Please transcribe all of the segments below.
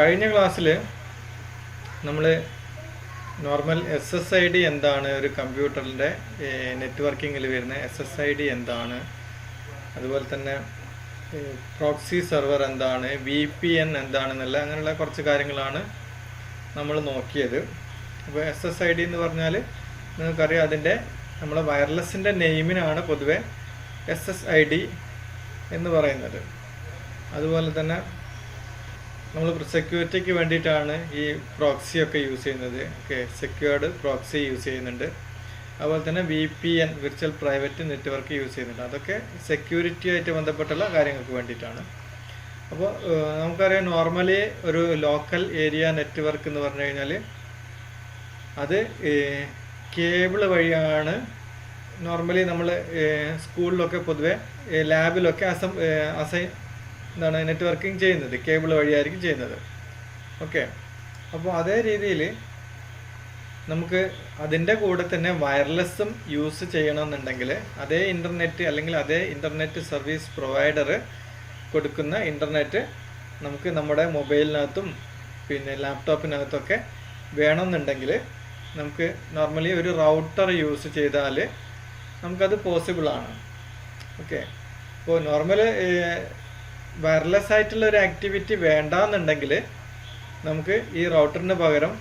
കഴിഞ്ഞ ക്ലാസ്സിൽ നമ്മൾ നോർമൽ SSID എന്താണ്, ഒരു കമ്പ്യൂട്ടറിൻ്റെ നെറ്റ്വർക്കിങ്ങിൽ വരുന്ന SSID എന്താണ്, അതുപോലെ തന്നെ പ്രോക്സി സെർവർ എന്താണ്, VPN എന്താണെന്നുള്ള അങ്ങനെയുള്ള കുറച്ച് കാര്യങ്ങളാണ് നമ്മൾ നോക്കിയത്. അപ്പോൾ SSID എന്ന് പറഞ്ഞാൽ നിങ്ങൾക്കറിയാം, അതിൻ്റെ നമ്മളെ വയർലെസ്സിൻ്റെ നെയിമിനാണ് പൊതുവെ SSID എന്ന് പറയുന്നത്. അതുപോലെ തന്നെ നമ്മൾ സെക്യൂരിറ്റിക്ക് വേണ്ടിയിട്ടാണ് ഈ പ്രോക്സിയൊക്കെ യൂസ് ചെയ്യുന്നത്. സെക്യൂർഡ് പ്രോക്സി യൂസ് ചെയ്യുന്നുണ്ട്. അതുപോലെ തന്നെ VPN virtual private network use ചെയ്യുന്നുണ്ട്. അതൊക്കെ സെക്യൂരിറ്റി ആയിട്ട് ബന്ധപ്പെട്ടുള്ള കാര്യങ്ങൾക്ക് വേണ്ടിയിട്ടാണ്. അപ്പോൾ നമുക്കറിയാം, നോർമലി ഒരു ലോക്കൽ ഏരിയ നെറ്റ്വർക്ക് എന്ന് പറഞ്ഞു കഴിഞ്ഞാൽ അത് കേബിൾ വഴിയാണ് നോർമലി നമ്മൾ സ്കൂളിലൊക്കെ പൊതുവെ ലാബിലൊക്കെ എന്താണ് നെറ്റ്വർക്കിംഗ് ചെയ്യുന്നത്, കേബിൾ വഴിയായിരിക്കും ചെയ്യുന്നത്. ഓക്കെ, അപ്പോൾ അതേ രീതിയിൽ നമുക്ക് അതിൻ്റെ കൂടെ തന്നെ വയർലെസ്സും യൂസ് ചെയ്യണമെന്നുണ്ടെങ്കിൽ അതേ ഇൻ്റർനെറ്റ് അല്ലെങ്കിൽ അതേ ഇൻ്റർനെറ്റ് സർവീസ് പ്രൊവൈഡർ കൊടുക്കുന്ന ഇൻ്റർനെറ്റ് നമുക്ക് നമ്മുടെ മൊബൈലിനകത്തും പിന്നെ ലാപ്ടോപ്പിനകത്തൊക്കെ വേണമെന്നുണ്ടെങ്കിൽ നമുക്ക് നോർമലി ഒരു റൗട്ടർ യൂസ് ചെയ്താൽ നമുക്കത് പോസിബിളാണ്. ഓക്കെ, ഇപ്പോൾ നോർമൽ വയർലെസ് ആയിട്ടുള്ള ഒരു ആക്ടിവിറ്റി വേണ്ടാന്നുണ്ടെങ്കിൽ നമുക്ക് ഈ റൗട്ടറിന് പകരം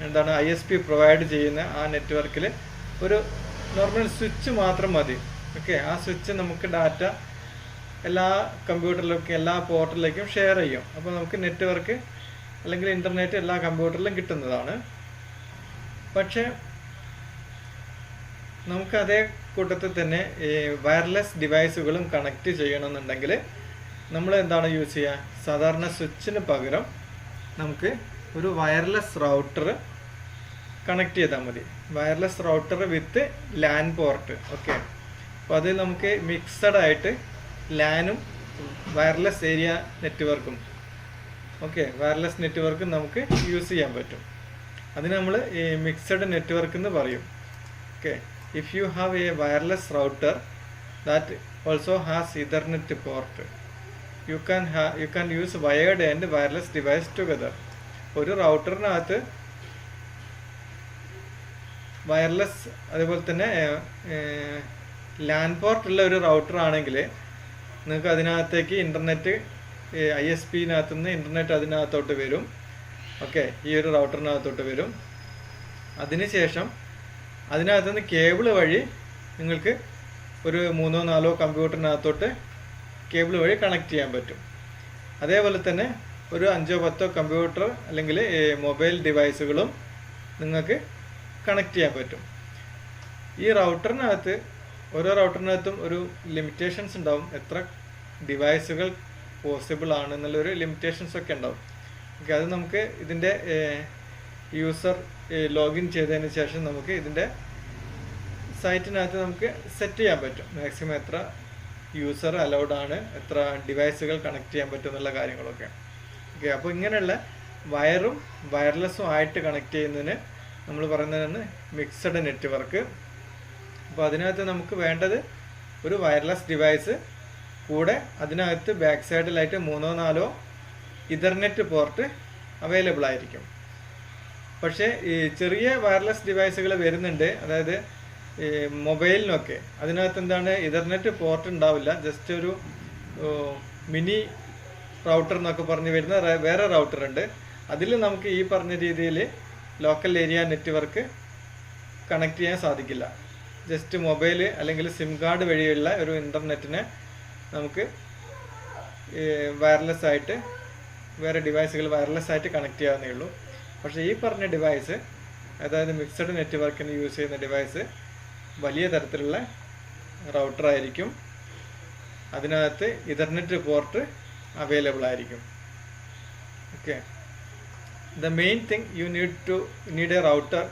എന്താണ് ISP പ്രൊവൈഡ് ചെയ്യുന്ന ആ നെറ്റ്വർക്കിൽ ഒരു നോർമൽ സ്വിച്ച് മാത്രം മതി. ഓക്കെ, ആ സ്വിച്ച് നമുക്ക് ഡാറ്റ എല്ലാ കമ്പ്യൂട്ടറിലേക്കും എല്ലാ പോർട്ടലിലേക്കും ഷെയർ ചെയ്യും. അപ്പോൾ നമുക്ക് നെറ്റ്വർക്ക് അല്ലെങ്കിൽ ഇൻ്റർനെറ്റ് എല്ലാ കമ്പ്യൂട്ടറിലും കിട്ടുന്നതാണ്. പക്ഷേ നമുക്ക് അതേ കൂട്ടത്തിൽ തന്നെ വയർലെസ് ഡിവൈസുകളും കണക്ട് ചെയ്യണമെന്നുണ്ടെങ്കിൽ നമ്മൾ എന്താണ് യൂസ് ചെയ്യുക? സാധാരണ സ്വിച്ചിന് പകരം നമുക്ക് ഒരു വയർലെസ് റൗട്ടർ കണക്ട് ചെയ്താൽ മതി. വയർലെസ് റൗട്ടർ വിത്ത് LAN പോർട്ട്. ഓക്കെ, അപ്പോൾ അത് നമുക്ക് മിക്സഡ് ആയിട്ട് ലാനും വയർലെസ് ഏരിയ നെറ്റ്വർക്കും വയർലെസ് നെറ്റ്വർക്കും നമുക്ക് യൂസ് ചെയ്യാൻ പറ്റും. അതിന് നമ്മൾ ഈ മിക്സഡ് നെറ്റ്വർക്ക് എന്ന് പറയും. Okay, if you have A wireless router that also has Ethernet port, you can use wired and wireless device together. ഒരു റൗട്ടറിനകത്ത് വയർലെസ് അതുപോലെ തന്നെ LAN പോർട്ടുള്ള ഒരു റൗട്ടർ ആണെങ്കിൽ നിങ്ങൾക്ക് അതിനകത്തേക്ക് ഇൻ്റർനെറ്റ് ISPനകത്തു നിന്ന് ഇൻ്റർനെറ്റ് അതിനകത്തോട്ട് വരും. ഓക്കെ, ഈ ഒരു റൗട്ടറിനകത്തോട്ട് വരും. അതിനുശേഷം അതിനകത്തുനിന്ന് കേബിൾ വഴി നിങ്ങൾക്ക് ഒരു 3-4 കമ്പ്യൂട്ടറിനകത്തോട്ട് കേബിൾ വഴി കണക്ട് ചെയ്യാൻ പറ്റും. അതേപോലെ തന്നെ ഒരു 5-10 കമ്പ്യൂട്ടർ അല്ലെങ്കിൽ മൊബൈൽ ഡിവൈസുകളും നിങ്ങൾക്ക് കണക്ട് ചെയ്യാൻ പറ്റും. ഈ റൗട്ടറിനകത്ത് ഓരോ റൗട്ടറിനകത്തും ഒരു ലിമിറ്റേഷൻസ് ഉണ്ടാവും. എത്ര ഡിവൈസുകൾ പോസിബിൾ ആണ് എന്നുള്ളൊരു ലിമിറ്റേഷൻസ് ഒക്കെ ഉണ്ടാവും. ഓക്കെ, അത് നമുക്ക് ഇതിൻ്റെ യൂസർ ലോഗിൻ ചെയ്തതിന് ശേഷം നമുക്ക് ഇതിൻ്റെ സൈറ്റിനകത്ത് നമുക്ക് സെറ്റ് ചെയ്യാൻ പറ്റും. മാക്സിമം എത്ര യൂസർ അലൗഡ് ആണ്, എത്ര ഡിവൈസുകൾ കണക്ട് ചെയ്യാൻ പറ്റും എന്നുള്ള കാര്യങ്ങളൊക്കെ. ഓക്കെ, അപ്പോൾ ഇങ്ങനെയുള്ള വയറും വയർലെസ്സും ആയിട്ട് കണക്ട് ചെയ്യുന്നതിന് നമ്മൾ പറയുന്നതാണ് മിക്സഡ് നെറ്റ്വർക്ക്. അപ്പോൾ അതിനകത്ത് നമുക്ക് വേണ്ടത് ഒരു വയർലെസ് ഡിവൈസ്, കൂടെ അതിനകത്ത് ബാക്ക് സൈഡിലായിട്ട് 3-4 ഇഥർനെറ്റ് പോർട്ട് അവൈലബിൾ ആയിരിക്കും. പക്ഷേ ഈ ചെറിയ വയർലെസ് ഡിവൈസുകൾ വരുന്നുണ്ട്, അതായത് ഈ മൊബൈലിനൊക്കെ അതിനകത്ത് എന്താണ് ഇഥർനെറ്റ് പോർട്ട് ഉണ്ടാവില്ല. ജസ്റ്റ് ഒരു മിനി റൗട്ടർ എന്നൊക്കെ പറഞ്ഞ് വരുന്ന വേറെ റൗട്ടർ ഉണ്ട്. അതിൽ നമുക്ക് ഈ പറഞ്ഞ രീതിയിൽ ലോക്കൽ ഏരിയ നെറ്റ്വർക്ക് കണക്ട് ചെയ്യാൻ സാധിക്കില്ല. ജസ്റ്റ് മൊബൈൽ അല്ലെങ്കിൽ സിം കാർഡ് വഴിയുള്ള ഒരു ഇൻ്റർനെറ്റിനെ നമുക്ക് വയർലെസ് ആയിട്ട് വേറെ ഡിവൈസുകൾ വയർലെസ് ആയിട്ട് കണക്ട് ചെയ്യാവുന്നേ ഉള്ളൂ. പക്ഷേ ഈ പറഞ്ഞ ഡിവൈസ്, അതായത് മിക്സഡ് നെറ്റ്വർക്കിന് യൂസ് ചെയ്യുന്ന ഡിവൈസ് വലിയ തരത്തിലുള്ള റൗട്ടർ ആയിരിക്കും. അതിനകത്ത് ഇഥർനെറ്റ് പോർട്ട് അവൈലബിൾ ആയിരിക്കും. Okay, the main thing you need A router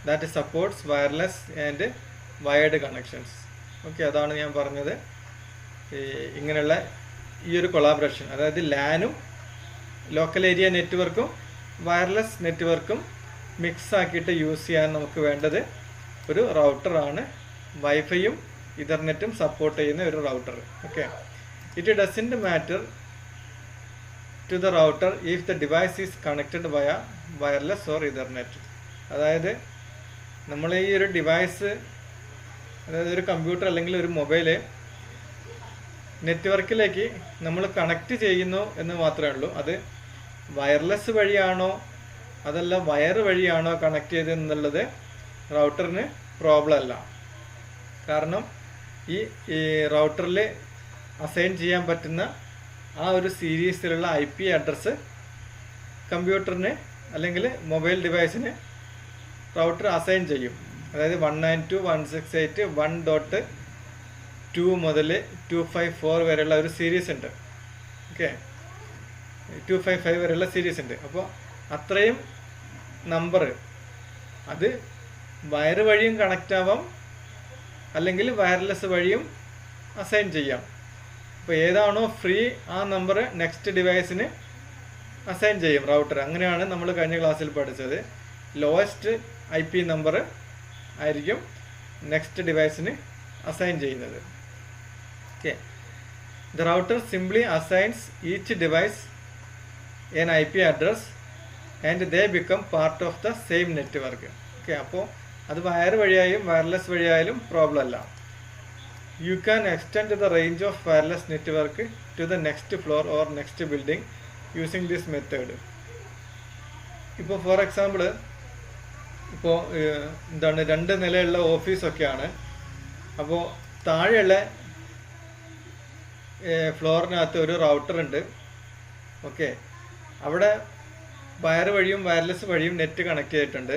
that supports wireless and wired connections. Okay, അതാണ് ഞാൻ പറഞ്ഞത്. ഇങ്ങനെയുള്ള ഈ ഒരു കൊളാബറേഷൻ, അതായത് ലാനും ലോക്കൽ ഏരിയ നെറ്റ്വർക്കും വയർലെസ് നെറ്റ്വർക്കും മിക്സ് ആക്കിയിട്ട് യൂസ് ചെയ്യാൻ നമുക്ക് വേണ്ടത് ഒരു റൗട്ടറാണ്. വൈഫൈയും ഇഥർനെറ്റും സപ്പോർട്ട് ചെയ്യുന്ന ഒരു router. Okay, it doesn't matter to the router if the device is connected via wireless or ethernet. അതായത് നമ്മൾ ഈ ഒരു ഡിവൈസ്, അതായത് ഒരു കമ്പ്യൂട്ടർ അല്ലെങ്കിൽ ഒരു മൊബൈല് നെറ്റ്വർക്കിലേക്ക് നമ്മൾ കണക്റ്റ് ചെയ്യുന്നു എന്ന് മാത്രമേ ഉള്ളൂ. അത് വയർലെസ് വഴിയാണോ അതല്ല വയർ വഴിയാണോ കണക്ട് ചെയ്തെന്നുള്ളത് റൗട്ടറിന് പ്രോബ്ലം അല്ല. കാരണം ഈ റൗട്ടറിൽ അസൈൻ ചെയ്യാൻ പറ്റുന്ന ആ ഒരു സീരീസിലുള്ള IP അഡ്രസ്സ് കമ്പ്യൂട്ടറിന് അല്ലെങ്കിൽ മൊബൈൽ ഡിവൈസിന് റൗട്ടർ അസൈൻ ചെയ്യും. അതായത് 192.168.1.2 മുതൽ 254 വരെയുള്ള ഒരു സീരീസ് ഉണ്ട്. ഓക്കെ, 255 വരെയുള്ള സീരീസ് ഉണ്ട്. അപ്പോൾ അത്രയും നമ്പർ അത് വയർ വഴിയും കണക്റ്റ് ആവാം, അല്ലെങ്കിൽ വയർലെസ് വഴിയും അസൈൻ ചെയ്യാം. അപ്പോൾ ഏതാണോ ഫ്രീ ആ നമ്പർ നെക്സ്റ്റ് ഡിവൈസിന് അസൈൻ ചെയ്യും റൗട്ടർ. അങ്ങനെയാണ് നമ്മൾ കഴിഞ്ഞ ക്ലാസ്സിൽ പഠിച്ചത്. ലോവസ്റ്റ് IP നമ്പർ ആയിരിക്കും നെക്സ്റ്റ് ഡിവൈസിന് അസൈൻ ചെയ്യുന്നത്. Okay, the router simply assigns each device an IP address and they become part of the same network. Okay, അപ്പോൾ അത് വയർ വഴിയായും വയർലെസ് വഴിയായാലും പ്രോബ്ലം അല്ല. You can extend the range of wireless network to the next floor or next building using this method. ഇപ്പോൾ for example, ഇപ്പോൾ എന്താണ് 2 നിലയുള്ള ഓഫീസൊക്കെയാണ്. അപ്പോൾ താഴെയുള്ള ഫ്ലോറിനകത്ത് ഒരു റൗട്ടർ ഉണ്ട്. ഓക്കെ, അവിടെ വയർ വഴിയും വയർലെസ് വഴിയും നെറ്റ് കണക്ട് ചെയ്തിട്ടുണ്ട്.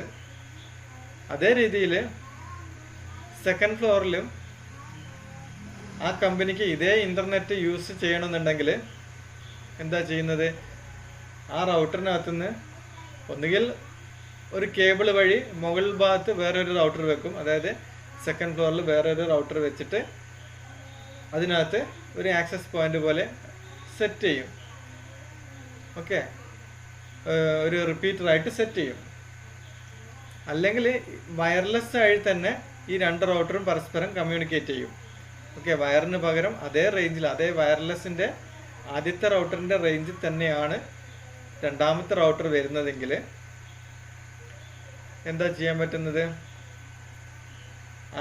അതേ രീതിയിൽ സെക്കൻഡ് ഫ്ലോറിലും ആ കമ്പനിക്ക് ഇതേ ഇൻ്റർനെറ്റ് യൂസ് ചെയ്യണമെന്നുണ്ടെങ്കിൽ എന്താ ചെയ്യുന്നത്, ആ റൗട്ടറിനകത്തുനിന്ന് ഒന്നുകിൽ ഒരു കേബിൾ വഴി മുകൾ ഭാഗത്ത് വേറൊരു റൗട്ടർ വെക്കും. അതായത് സെക്കൻഡ് ഫ്ലോറിൽ വേറൊരു റൗട്ടർ വെച്ചിട്ട് അതിനകത്ത് ഒരു ആക്സസ് പോയിന്റ് പോലെ സെറ്റ് ചെയ്യും. ഓക്കെ, ഒരു റിപ്പീറ്ററായിട്ട് സെറ്റ് ചെയ്യും. അല്ലെങ്കിൽ വയർലെസ് ആയി തന്നെ ഈ 2 റൗട്ടറും പരസ്പരം കമ്മ്യൂണിക്കേറ്റ് ചെയ്യും. ഓക്കെ, വയറിന് പകരം അതേ റേഞ്ചിൽ, അതേ വയർലെസ്സിൻ്റെ ആദ്യത്തെ റൗട്ടറിൻ്റെ റേഞ്ചിൽ തന്നെയാണ് രണ്ടാമത്തെ റൗട്ടർ വരുന്നതെങ്കിൽ എന്താ ചെയ്യാൻ പറ്റുന്നത്,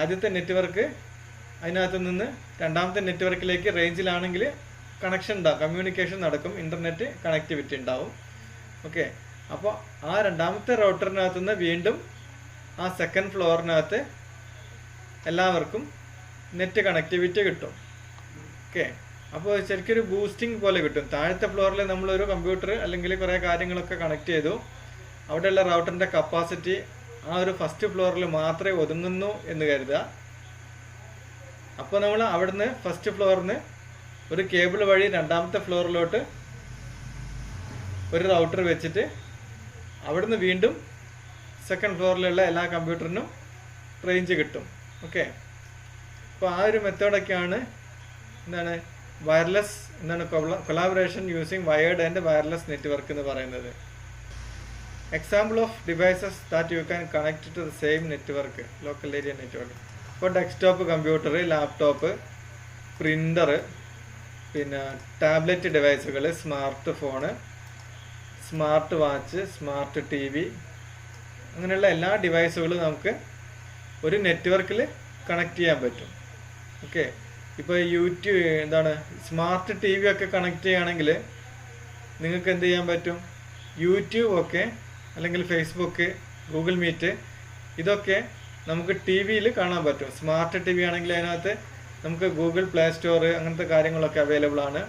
ആദ്യത്തെ നെറ്റ്വർക്ക് അതിനകത്ത് നിന്ന് രണ്ടാമത്തെ നെറ്റ്വർക്കിലേക്ക് റേഞ്ചിലാണെങ്കിൽ കണക്ഷൻ ഉണ്ടാകും, കമ്മ്യൂണിക്കേഷൻ നടക്കും, ഇൻ്റർനെറ്റ് കണക്ടിവിറ്റി ഉണ്ടാവും. ഓക്കെ, അപ്പോൾ ആ രണ്ടാമത്തെ റൗട്ടറിനകത്ത് നിന്ന് വീണ്ടും ആ സെക്കൻഡ് ഫ്ലോറിനകത്ത് എല്ലാവർക്കും നെറ്റ് കണക്ടിവിറ്റി കിട്ടും. ഓക്കെ, അപ്പോൾ ശരിക്കും ഒരു ബൂസ്റ്റിംഗ് പോലെ കിട്ടും. താഴത്തെ ഫ്ലോറിൽ നമ്മളൊരു കമ്പ്യൂട്ടർ അല്ലെങ്കിൽ കുറേ കാര്യങ്ങളൊക്കെ കണക്ട് ചെയ്തു, അവിടെയുള്ള റൗട്ടറിൻ്റെ കപ്പാസിറ്റി ആ ഒരു ഫസ്റ്റ് ഫ്ലോറിൽ മാത്രമേ ഒതുങ്ങുന്നു എന്ന് കരുതുക. അപ്പോൾ നമ്മൾ അവിടുന്ന് ഫസ്റ്റ് ഫ്ലോറിൽ നിന്ന് ഒരു കേബിൾ വഴി രണ്ടാമത്തെ ഫ്ലോറിലോട്ട് ഒരു റൗട്ടർ വെച്ചിട്ട് അവിടുന്ന് വീണ്ടും സെക്കൻഡ് ഫ്ലോറിലുള്ള എല്ലാ കമ്പ്യൂട്ടറിനും റേഞ്ച് കിട്ടും. ഓക്കെ, അപ്പോൾ ആ ഒരു മെത്തേഡൊക്കെയാണ് എന്താണ് വയർലെസ്, എന്താണ് collaboration using wired and wireless network എന്ന് പറയുന്നത്. Example of devices that you can connect to the same network, local area network. ഇപ്പോൾ ഡെസ്ക്ടോപ്പ് കമ്പ്യൂട്ടർ, ലാപ്ടോപ്പ്, പ്രിൻ്റർ, പിന്നെ ടാബ്ലറ്റ് ഡിവൈസുകൾ, smart phone, smart watch, smart TV, അങ്ങനെയുള്ള എല്ലാ ഡിവൈസുകളും നമുക്ക് ഒരു നെറ്റ്വർക്കിൽ കണക്ട് ചെയ്യാൻ പറ്റും. ഓക്കെ, ഇപ്പോൾ യൂട്യൂബ് എന്താണ് സ്മാർട്ട് TV ഒക്കെ കണക്ട് ചെയ്യുകയാണെങ്കിൽ നിങ്ങൾക്ക് എന്ത് ചെയ്യാൻ പറ്റും, യൂട്യൂബ് ഒക്കെ അല്ലെങ്കിൽ ഫേസ്ബുക്ക്, ഗൂഗിൾ മീറ്റ്, ഇതൊക്കെ നമുക്ക് TV-യിൽ കാണാൻ പറ്റും. സ്മാർട്ട് TV ആണെങ്കിൽ അതിനകത്ത് നമുക്ക് ഗൂഗിൾ പ്ലേ സ്റ്റോർ അങ്ങനത്തെ കാര്യങ്ങളൊക്കെ അവൈലബിൾ ആണ്.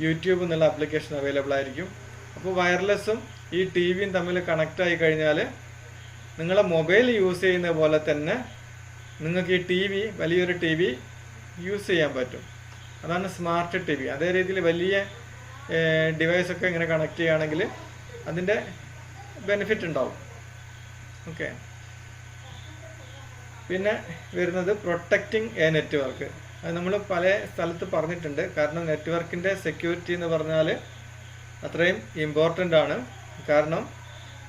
യൂട്യൂബ് എന്നുള്ള ആപ്ലിക്കേഷൻ അവൈലബിൾ ആയിരിക്കും. അപ്പോൾ വയർലെസ്സും ഈ TV-യും തമ്മിൽ കണക്റ്റ് ആയി കഴിഞ്ഞാൽ നിങ്ങളെ മൊബൈൽ യൂസ് ചെയ്യുന്ന പോലെ തന്നെ നിങ്ങൾക്ക് ഈ TV, വലിയൊരു TV യൂസ് ചെയ്യാൻ പറ്റും. അതാണ് സ്മാർട്ട് TV. അതേ രീതിയിൽ വലിയ ഡിവൈസൊക്കെ ഇങ്ങനെ കണക്ട് ചെയ്യുകയാണെങ്കിൽ അതിൻ്റെ ബെനിഫിറ്റ് ഉണ്ടാവും. ഓക്കെ, പിന്നെ വരുന്നത് പ്രൊട്ടക്റ്റിംഗ് എ നെറ്റ്വർക്ക്. അത് നമ്മൾ പല സ്ഥലത്ത് പറഞ്ഞിട്ടുണ്ട്. കാരണം നെറ്റ്വർക്കിൻ്റെ സെക്യൂരിറ്റി എന്ന് പറഞ്ഞാൽ അത്രയും ഇമ്പോർട്ടൻ്റ് ആണ്. കാരണം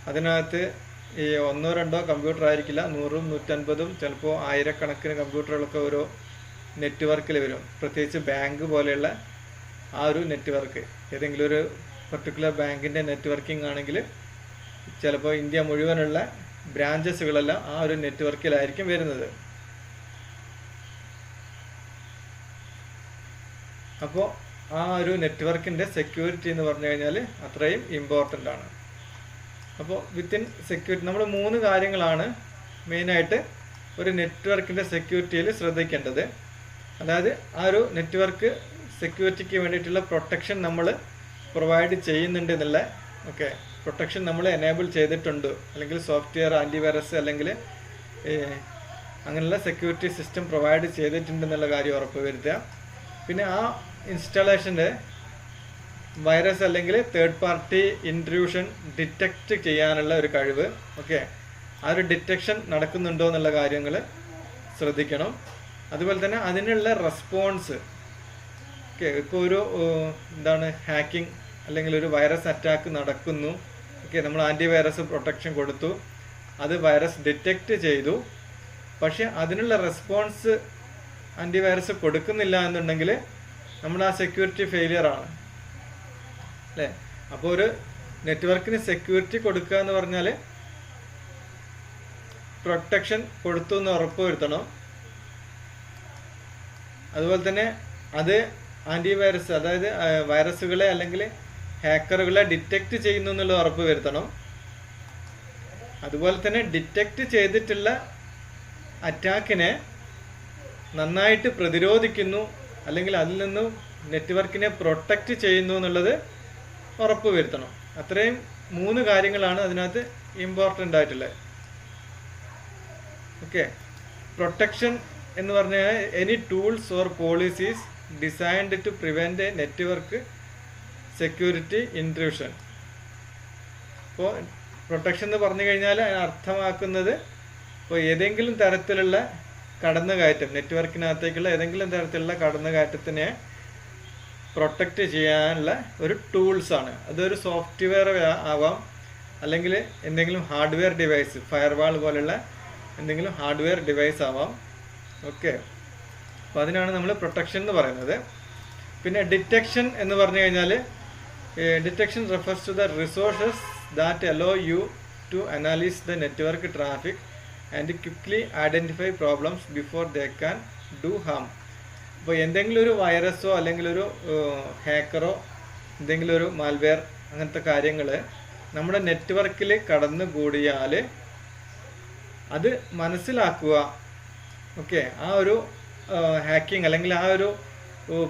അതിനകത്ത് ഈ 1-2 കമ്പ്യൂട്ടർ ആയിരിക്കില്ല, 100-ഉം 150-ഉം ചിലപ്പോൾ ആയിരക്കണക്കിന് കമ്പ്യൂട്ടറുകളൊക്കെ ഓരോ നെറ്റ്വർക്കിൽ വരും. പ്രത്യേകിച്ച് ബാങ്ക് പോലെയുള്ള ആ ഒരു നെറ്റ്വർക്ക്, ഏതെങ്കിലും ഒരു പർട്ടിക്കുലർ ബാങ്കിൻ്റെ നെറ്റ്വർക്കിംഗ് ആണെങ്കിൽ ചിലപ്പോൾ ഇന്ത്യ മുഴുവനുള്ള ബ്രാഞ്ചസുകളെല്ലാം ആ ഒരു നെറ്റ്വർക്കിലായിരിക്കും വരുന്നത്. അപ്പോൾ ആ ഒരു നെറ്റ്വർക്കിൻ്റെ സെക്യൂരിറ്റി എന്ന് പറഞ്ഞു കഴിഞ്ഞാൽ അത്രയും ഇമ്പോർട്ടൻ്റ് ആണ്. അപ്പോൾ വിത്തിൻ സെക്യൂരിറ്റി നമ്മൾ 3 കാര്യങ്ങളാണ് മെയിനായിട്ട് ഒരു നെറ്റ്വർക്കിൻ്റെ സെക്യൂരിറ്റിയിൽ ശ്രദ്ധിക്കേണ്ടത്. അതായത് ആ ഒരു നെറ്റ്വർക്ക് സെക്യൂരിറ്റിക്ക് വേണ്ടിയിട്ടുള്ള പ്രൊട്ടക്ഷൻ നമ്മൾ പ്രൊവൈഡ് ചെയ്യുന്നുണ്ട് എന്നുള്ള പ്രൊട്ടക്ഷൻ നമ്മൾ എനേബിൾ ചെയ്തിട്ടുണ്ട്, അല്ലെങ്കിൽ സോഫ്റ്റ്വെയർ ആൻറ്റിവൈറസ് അല്ലെങ്കിൽ അങ്ങനെയുള്ള സെക്യൂരിറ്റി സിസ്റ്റം പ്രൊവൈഡ് ചെയ്തിട്ടുണ്ടെന്നുള്ള കാര്യം ഉറപ്പ് വരുത്തുക. പിന്നെ ആ ഇൻസ്റ്റാളേഷൻ്റെ വൈറസ് അല്ലെങ്കിൽ തേർഡ് പാർട്ടി ഇൻട്രൂഷൻ ഡിറ്റക്റ്റ് ചെയ്യാനുള്ള ഒരു കഴിവ്, ആ ഒരു ഡിറ്റക്ഷൻ നടക്കുന്നുണ്ടോ എന്നുള്ള കാര്യങ്ങൾ ശ്രദ്ധിക്കണം. അതുപോലെ തന്നെ അതിനുള്ള റെസ്പോൺസ്, ഇപ്പോൾ ഒരു ഹാക്കിംഗ് അല്ലെങ്കിൽ ഒരു വൈറസ് അറ്റാക്ക് നടക്കുന്നു, നമ്മൾ ആൻറ്റിവൈറസ് പ്രൊട്ടക്ഷൻ കൊടുത്തു, അത് വൈറസ് ഡിറ്റക്റ്റ് ചെയ്തു, പക്ഷെ അതിനുള്ള റെസ്പോൺസ് ആൻറ്റിവൈറസ് കൊടുക്കുന്നില്ല എന്നുണ്ടെങ്കിൽ നമ്മൾ ആ സെക്യൂരിറ്റി ഫെയിലിയർ ആണ് അല്ലേ. അപ്പോൾ ഒരു നെറ്റ്വർക്കിന് സെക്യൂരിറ്റി കൊടുക്കുക എന്ന് പറഞ്ഞാൽ പ്രൊട്ടക്ഷൻ കൊടുത്തു എന്ന് ഉറപ്പ് വരുത്തണം. അതുപോലെ തന്നെ അത് ആൻറ്റിവൈറസ്, അതായത് വൈറസുകളെ അല്ലെങ്കിൽ ഹാക്കറുകളെ ഡിറ്റക്റ്റ് ചെയ്യുന്നു എന്നുള്ള ഉറപ്പ് വരുത്തണം. അതുപോലെ തന്നെ ഡിറ്റക്റ്റ് ചെയ്തിട്ടുള്ള അറ്റാക്കിനെ നന്നായിട്ട് പ്രതിരോധിക്കുന്നു അല്ലെങ്കിൽ അതിൽ നിന്നും നെറ്റ്വർക്കിനെ പ്രൊട്ടക്റ്റ് ചെയ്യുന്നു എന്നുള്ളത് ഉറപ്പ് വരുത്തണം. അത്രയും 3 കാര്യങ്ങളാണ് അതിനകത്ത് ഇമ്പോർട്ടൻ്റ് ആയിട്ടുള്ളത്. പ്രൊട്ടക്ഷൻ എന്ന് പറഞ്ഞാൽ any tools or policies designed to prevent a network security intrusion. ഇപ്പോൾ പ്രൊട്ടക്ഷൻ എന്ന് പറഞ്ഞു കഴിഞ്ഞാൽ അർത്ഥമാക്കുന്നത് ഇപ്പോൾ ഏതെങ്കിലും തരത്തിലുള്ള കടന്നുകയറ്റം, നെറ്റ്വർക്കിനകത്തേക്കുള്ള ഏതെങ്കിലും തരത്തിലുള്ള കടന്നുകയറ്റത്തിനെ പ്രൊട്ടക്റ്റ് ചെയ്യാനുള്ള ഒരു ടൂൾസാണ്. അതൊരു സോഫ്റ്റ്വെയർ ആവാം, അല്ലെങ്കിൽ എന്തെങ്കിലും ഹാർഡ്വെയർ ഡിവൈസ്, ഫയർവാൾ പോലുള്ള എന്തെങ്കിലും ഹാർഡ്വെയർ ഡിവൈസ് ആവാം. അപ്പോൾ അതിനാണ് നമ്മൾ പ്രൊട്ടക്ഷൻ എന്ന് പറയുന്നത്. പിന്നെ ഡിറ്റക്ഷൻ എന്ന് പറഞ്ഞു കഴിഞ്ഞാൽ detection refers to the resources that allow you to analyse the network traffic and quickly identify problems before they can do harm. അപ്പോൾ എന്തെങ്കിലും ഒരു വൈറസോ അല്ലെങ്കിൽ ഒരു ഹാക്കറോ എന്തെങ്കിലും ഒരു മാൽവെയർ അങ്ങനത്തെ കാര്യങ്ങൾ നമ്മുടെ നെറ്റ്വർക്കിൽ കടന്നുകൂടിയാൽ അത് മനസ്സിലാക്കുക. ആ ഒരു ഹാക്കിംഗ് അല്ലെങ്കിൽ ആ ഒരു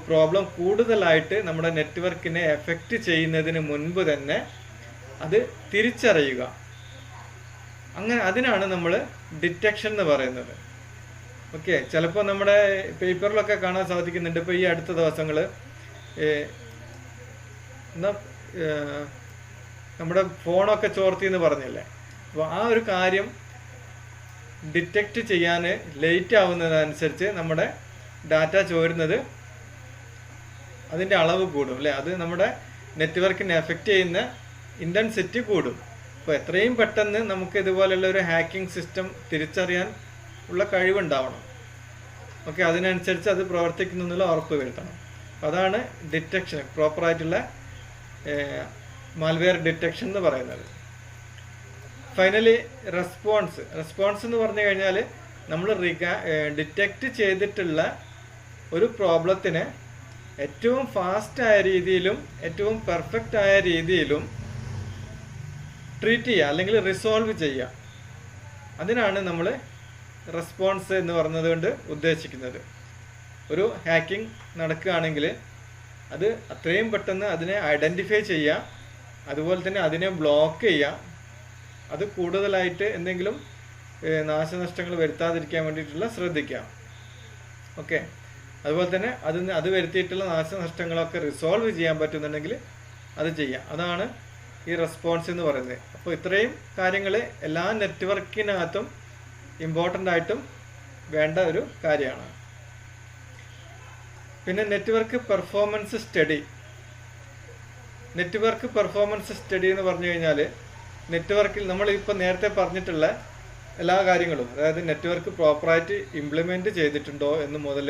പ്രോബ്ലം കൂടുതലായിട്ട് നമ്മുടെ നെറ്റ്വർക്കിനെ എഫക്റ്റ് ചെയ്യുന്നതിന് മുൻപ് തന്നെ അത് തിരിച്ചറിയുക. അതിനാണ് നമ്മൾ ഡിറ്റക്ഷൻ എന്ന് പറയുന്നത്. ചിലപ്പോൾ നമ്മുടെ പേപ്പറിലൊക്കെ കാണാൻ സാധിക്കുന്നുണ്ട്. ഇപ്പോൾ ഈ അടുത്ത ദിവസങ്ങൾ നമ്മുടെ ഫോണൊക്കെ ചോർത്തി എന്ന് പറഞ്ഞില്ലേ. അപ്പോൾ ആ ഒരു കാര്യം ഡിറ്റക്റ്റ് ചെയ്യാൻ ലേറ്റ് ആവുന്നതനുസരിച്ച് നമ്മുടെ ഡാറ്റ ചോരുന്നത് അതിൻ്റെ അളവ് കൂടും അല്ലേ. അത് നമ്മുടെ നെറ്റ്വർക്കിനെ എഫക്റ്റ് ചെയ്യുന്ന ഇൻറ്റൻസിറ്റി കൂടും. അപ്പോൾ എത്രയും പെട്ടെന്ന് നമുക്ക് ഇതുപോലുള്ള ഒരു ഹാക്കിംഗ് സിസ്റ്റം തിരിച്ചറിയാൻ ഉള്ള കഴിവുണ്ടാവണം. അതിനനുസരിച്ച് അത് പ്രവർത്തിക്കുന്നു എന്നുള്ള ഉറപ്പ് വരുത്തണം. അതാണ് ഡിറ്റക്ഷൻ, പ്രോപ്പറായിട്ടുള്ള മാൽവെയർ ഡിറ്റക്ഷൻ എന്ന് പറയുന്നത്. ഫൈനലി റെസ്പോൺസ് എന്ന് പറഞ്ഞു കഴിഞ്ഞാൽ നമ്മൾ ഡിറ്റക്റ്റ് ചെയ്തിട്ടുള്ള ഒരു പ്രോബ്ലത്തിനെ ഏറ്റവും ഫാസ്റ്റായ രീതിയിലും ഏറ്റവും പെർഫെക്റ്റ് ആയ രീതിയിലും ട്രീറ്റ് ചെയ്യുക അല്ലെങ്കിൽ റിസോൾവ് ചെയ്യുക. അതിനാണ് നമ്മൾ റെസ്പോൺസ് എന്ന് പറഞ്ഞത് കൊണ്ട് ഉദ്ദേശിക്കുന്നത്. ഒരു ഹാക്കിംഗ് നടക്കുകയാണെങ്കിൽ അത് അത്രയും പെട്ടെന്ന് അതിനെ ഐഡൻറ്റിഫൈ ചെയ്യുക, അതുപോലെ തന്നെ അതിനെ ബ്ലോക്ക് ചെയ്യുക, അത് കൂടുതലായിട്ട് എന്തെങ്കിലും നാശനഷ്ടങ്ങൾ വരുത്താതിരിക്കാൻ വേണ്ടിയിട്ടുള്ള ശ്രദ്ധിക്കുക. അതുപോലെ തന്നെ അത് വരുത്തിയിട്ടുള്ള നാശനഷ്ടങ്ങളൊക്കെ റിസോൾവ് ചെയ്യാൻ പറ്റുന്നുണ്ടെങ്കിൽ അത് ചെയ്യാം. അതാണ് ഈ റെസ്പോൺസ് എന്ന് പറയുന്നത്. അപ്പോൾ ഇത്രയും കാര്യങ്ങൾ എല്ലാ നെറ്റ്വർക്കിനകത്തും ഇമ്പോർട്ടൻ്റ് ആയിട്ടും വേണ്ട ഒരു കാര്യമാണ്. പിന്നെ network performance study. Network performance study എന്ന് പറഞ്ഞു കഴിഞ്ഞാൽ നെറ്റ്വർക്കിൽ നമ്മളിപ്പോൾ നേരത്തെ പറഞ്ഞിട്ടുള്ള എല്ലാ കാര്യങ്ങളും, അതായത് നെറ്റ്വർക്ക് പ്രോപ്പറായിട്ട് ഇംപ്ലിമെൻറ്റ് ചെയ്തിട്ടുണ്ടോ എന്ന് മുതൽ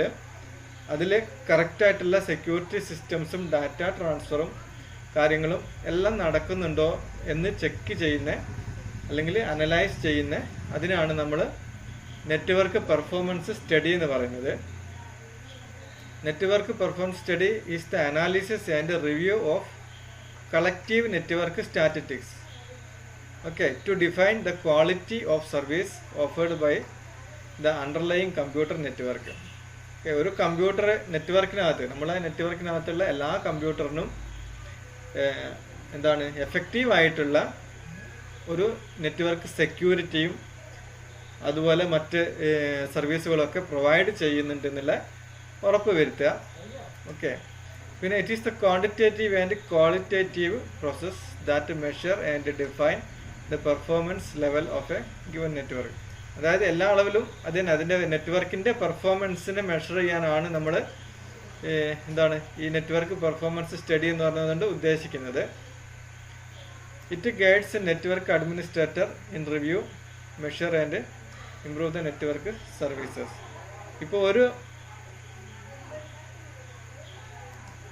അതിൽ കറക്റ്റായിട്ടുള്ള സെക്യൂരിറ്റി സിസ്റ്റംസും ഡാറ്റ ട്രാൻസ്ഫറും കാര്യങ്ങളും എല്ലാം നടക്കുന്നുണ്ടോ എന്ന് ചെക്ക് ചെയ്യുന്ന അല്ലെങ്കിൽ അനലൈസ് ചെയ്യുന്ന അതിനാണ് നമ്മൾ നെറ്റ്വർക്ക് പെർഫോമൻസ് സ്റ്റഡി എന്ന് പറയുന്നത്. Network performance study is the analysis and review of collective network statistics. Okay, to define the quality of service offered by the underlying computer network. ഒരു കമ്പ്യൂട്ടർ നെറ്റ്വർക്കിനകത്ത്, നമ്മളെ നെറ്റ്വർക്കിനകത്തുള്ള എല്ലാ കമ്പ്യൂട്ടറിനും എന്താണ് എഫക്റ്റീവായിട്ടുള്ള ഒരു നെറ്റ്വർക്ക് സെക്യൂരിറ്റിയും അതുപോലെ മറ്റ് സർവീസുകളൊക്കെ പ്രൊവൈഡ് ചെയ്യുന്നുണ്ട് എന്നുള്ള ഉറപ്പ് വരുത്തുക. ഓക്കെ, പിന്നെ it is the quantitative and qualitative process that measure and define the performance level of A given network. അതായത് എല്ലാ അളവിലും അതിൻ്റെ നെറ്റ്വർക്കിൻ്റെ പെർഫോമൻസിനെ മെഷർ ചെയ്യാനാണ് നമ്മൾ എന്താണ് ഈ നെറ്റ്വർക്ക് പെർഫോമൻസ് സ്റ്റഡി എന്ന് പറഞ്ഞതുകൊണ്ട് ഉദ്ദേശിക്കുന്നത്. It guides network administrator in review, measure and improve the network services. ഇപ്പോൾ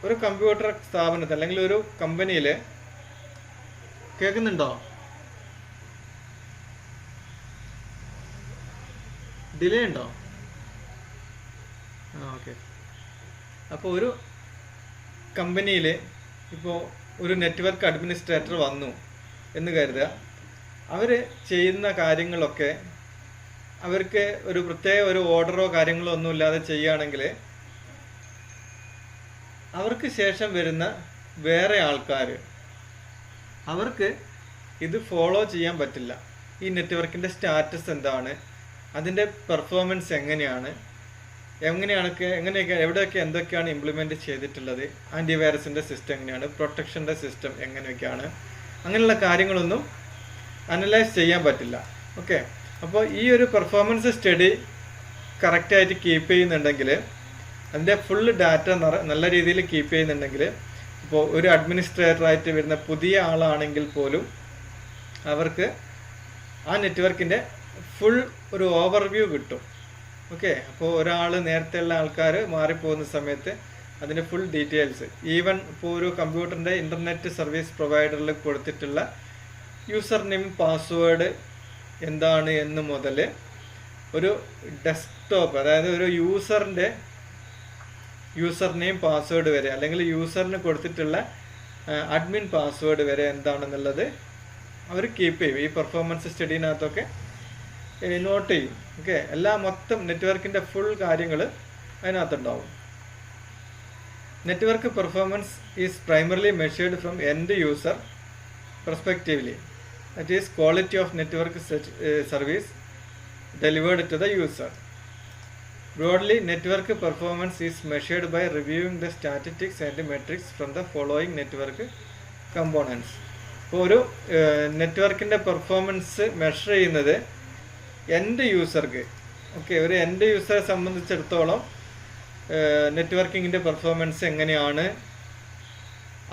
ഒരു കമ്പ്യൂട്ടർ സ്ഥാപനത്തിൽ അല്ലെങ്കിൽ ഒരു കമ്പനിയിൽ കേൾക്കുന്നുണ്ടോ? ഡിലേ ഉണ്ടോ? ഓക്കെ. അപ്പോൾ ഒരു കമ്പനിയിൽ ഇപ്പോൾ ഒരു നെറ്റ്വർക്ക് അഡ്മിനിസ്ട്രേറ്റർ വന്നു എന്ന് കരുതുക. അവർ ചെയ്യുന്ന കാര്യങ്ങളൊക്കെ അവർക്ക് ഒരു പ്രത്യേക ഒരു ഓർഡറോ കാര്യങ്ങളോ ഒന്നും ഇല്ലാതെ ചെയ്യുകയാണെങ്കിൽ അവർക്ക് ശേഷം വരുന്ന വേറെ ആൾക്കാർ അവർക്ക് ഇത് ഫോളോ ചെയ്യാൻ പറ്റില്ല. ഈ നെറ്റ്വർക്കിൻ്റെ സ്റ്റാറ്റസ് എന്താണ്, അതിൻ്റെ പെർഫോമൻസ് എങ്ങനെയൊക്കെ എവിടെയൊക്കെ എന്തൊക്കെയാണ് ഇംപ്ലിമെൻറ്റ് ചെയ്തിട്ടുള്ളത്, ആൻറ്റിവൈറസിൻ്റെ സിസ്റ്റം എങ്ങനെയാണ്, പ്രൊട്ടക്ഷൻ്റെ സിസ്റ്റം എങ്ങനെയൊക്കെയാണ്, അങ്ങനെയുള്ള കാര്യങ്ങളൊന്നും അനലൈസ് ചെയ്യാൻ പറ്റില്ല. ഓക്കെ, അപ്പോൾ ഈ ഒരു പെർഫോമൻസ് സ്റ്റഡി കറക്റ്റായിട്ട് കീപ്പ് ചെയ്യുന്നുണ്ടെങ്കിൽ, അതിൻ്റെ ഫുൾ ഡാറ്റ നല്ല രീതിയിൽ കീപ്പ് ചെയ്യുന്നുണ്ടെങ്കിൽ, ഇപ്പോൾ ഒരു അഡ്മിനിസ്ട്രേറ്ററായിട്ട് വരുന്ന പുതിയ ആളാണെങ്കിൽ പോലും അവർക്ക് ആ നെറ്റ്വർക്കിൻ്റെ ഫുൾ ഒരു ഓവർവ്യൂ കിട്ടും. ഓക്കെ, അപ്പോൾ ഒരാൾ നേരത്തെയുള്ള ആൾക്കാർ മാറിപ്പോകുന്ന സമയത്ത് അതിൻ്റെ ഫുൾ ഡീറ്റെയിൽസ്, ഈവൻ ഇപ്പോൾ ഒരു കമ്പ്യൂട്ടറിൻ്റെ ഇൻ്റർനെറ്റ് സർവീസ് പ്രൊവൈഡറിൽ കൊടുത്തിട്ടുള്ള യൂസർ നെയിം പാസ്വേഡ് എന്താണ് എന്ന് മുതൽ ഒരു ഡെസ്ക്ടോപ്പ്, അതായത് ഒരു യൂസറിൻ്റെ യൂസർ നെയിം പാസ്വേഡ് വരെ, അല്ലെങ്കിൽ യൂസറിന് കൊടുത്തിട്ടുള്ള അഡ്മിൻ പാസ്വേഡ് വരെ എന്താണെന്നുള്ളത് അവർ കീപ്പ് ചെയ്യും. ഈ പെർഫോമൻസ് സ്റ്റഡീനകത്തൊക്കെ നോട്ട് ചെയ്യും. ഓക്കെ, എല്ലാ മൊത്തം നെറ്റ്വർക്കിൻ്റെ ഫുൾ കാര്യങ്ങൾ അതിനകത്തുണ്ടാവും. Network performance is primarily measured from end user perspectively. That is quality of network service delivered to the user. Broadly, network performance is measured by reviewing the statistics and metrics from the following network components. ഇപ്പോൾ ഒരു നെറ്റ്വർക്കിൻ്റെ performance measure ചെയ്യുന്നത് end യൂസർക്ക്, okay, ഒരു end യൂസറെ സംബന്ധിച്ചിടത്തോളം നെറ്റ്വർക്കിങ്ങിൻ്റെ performance എങ്ങനെയാണ്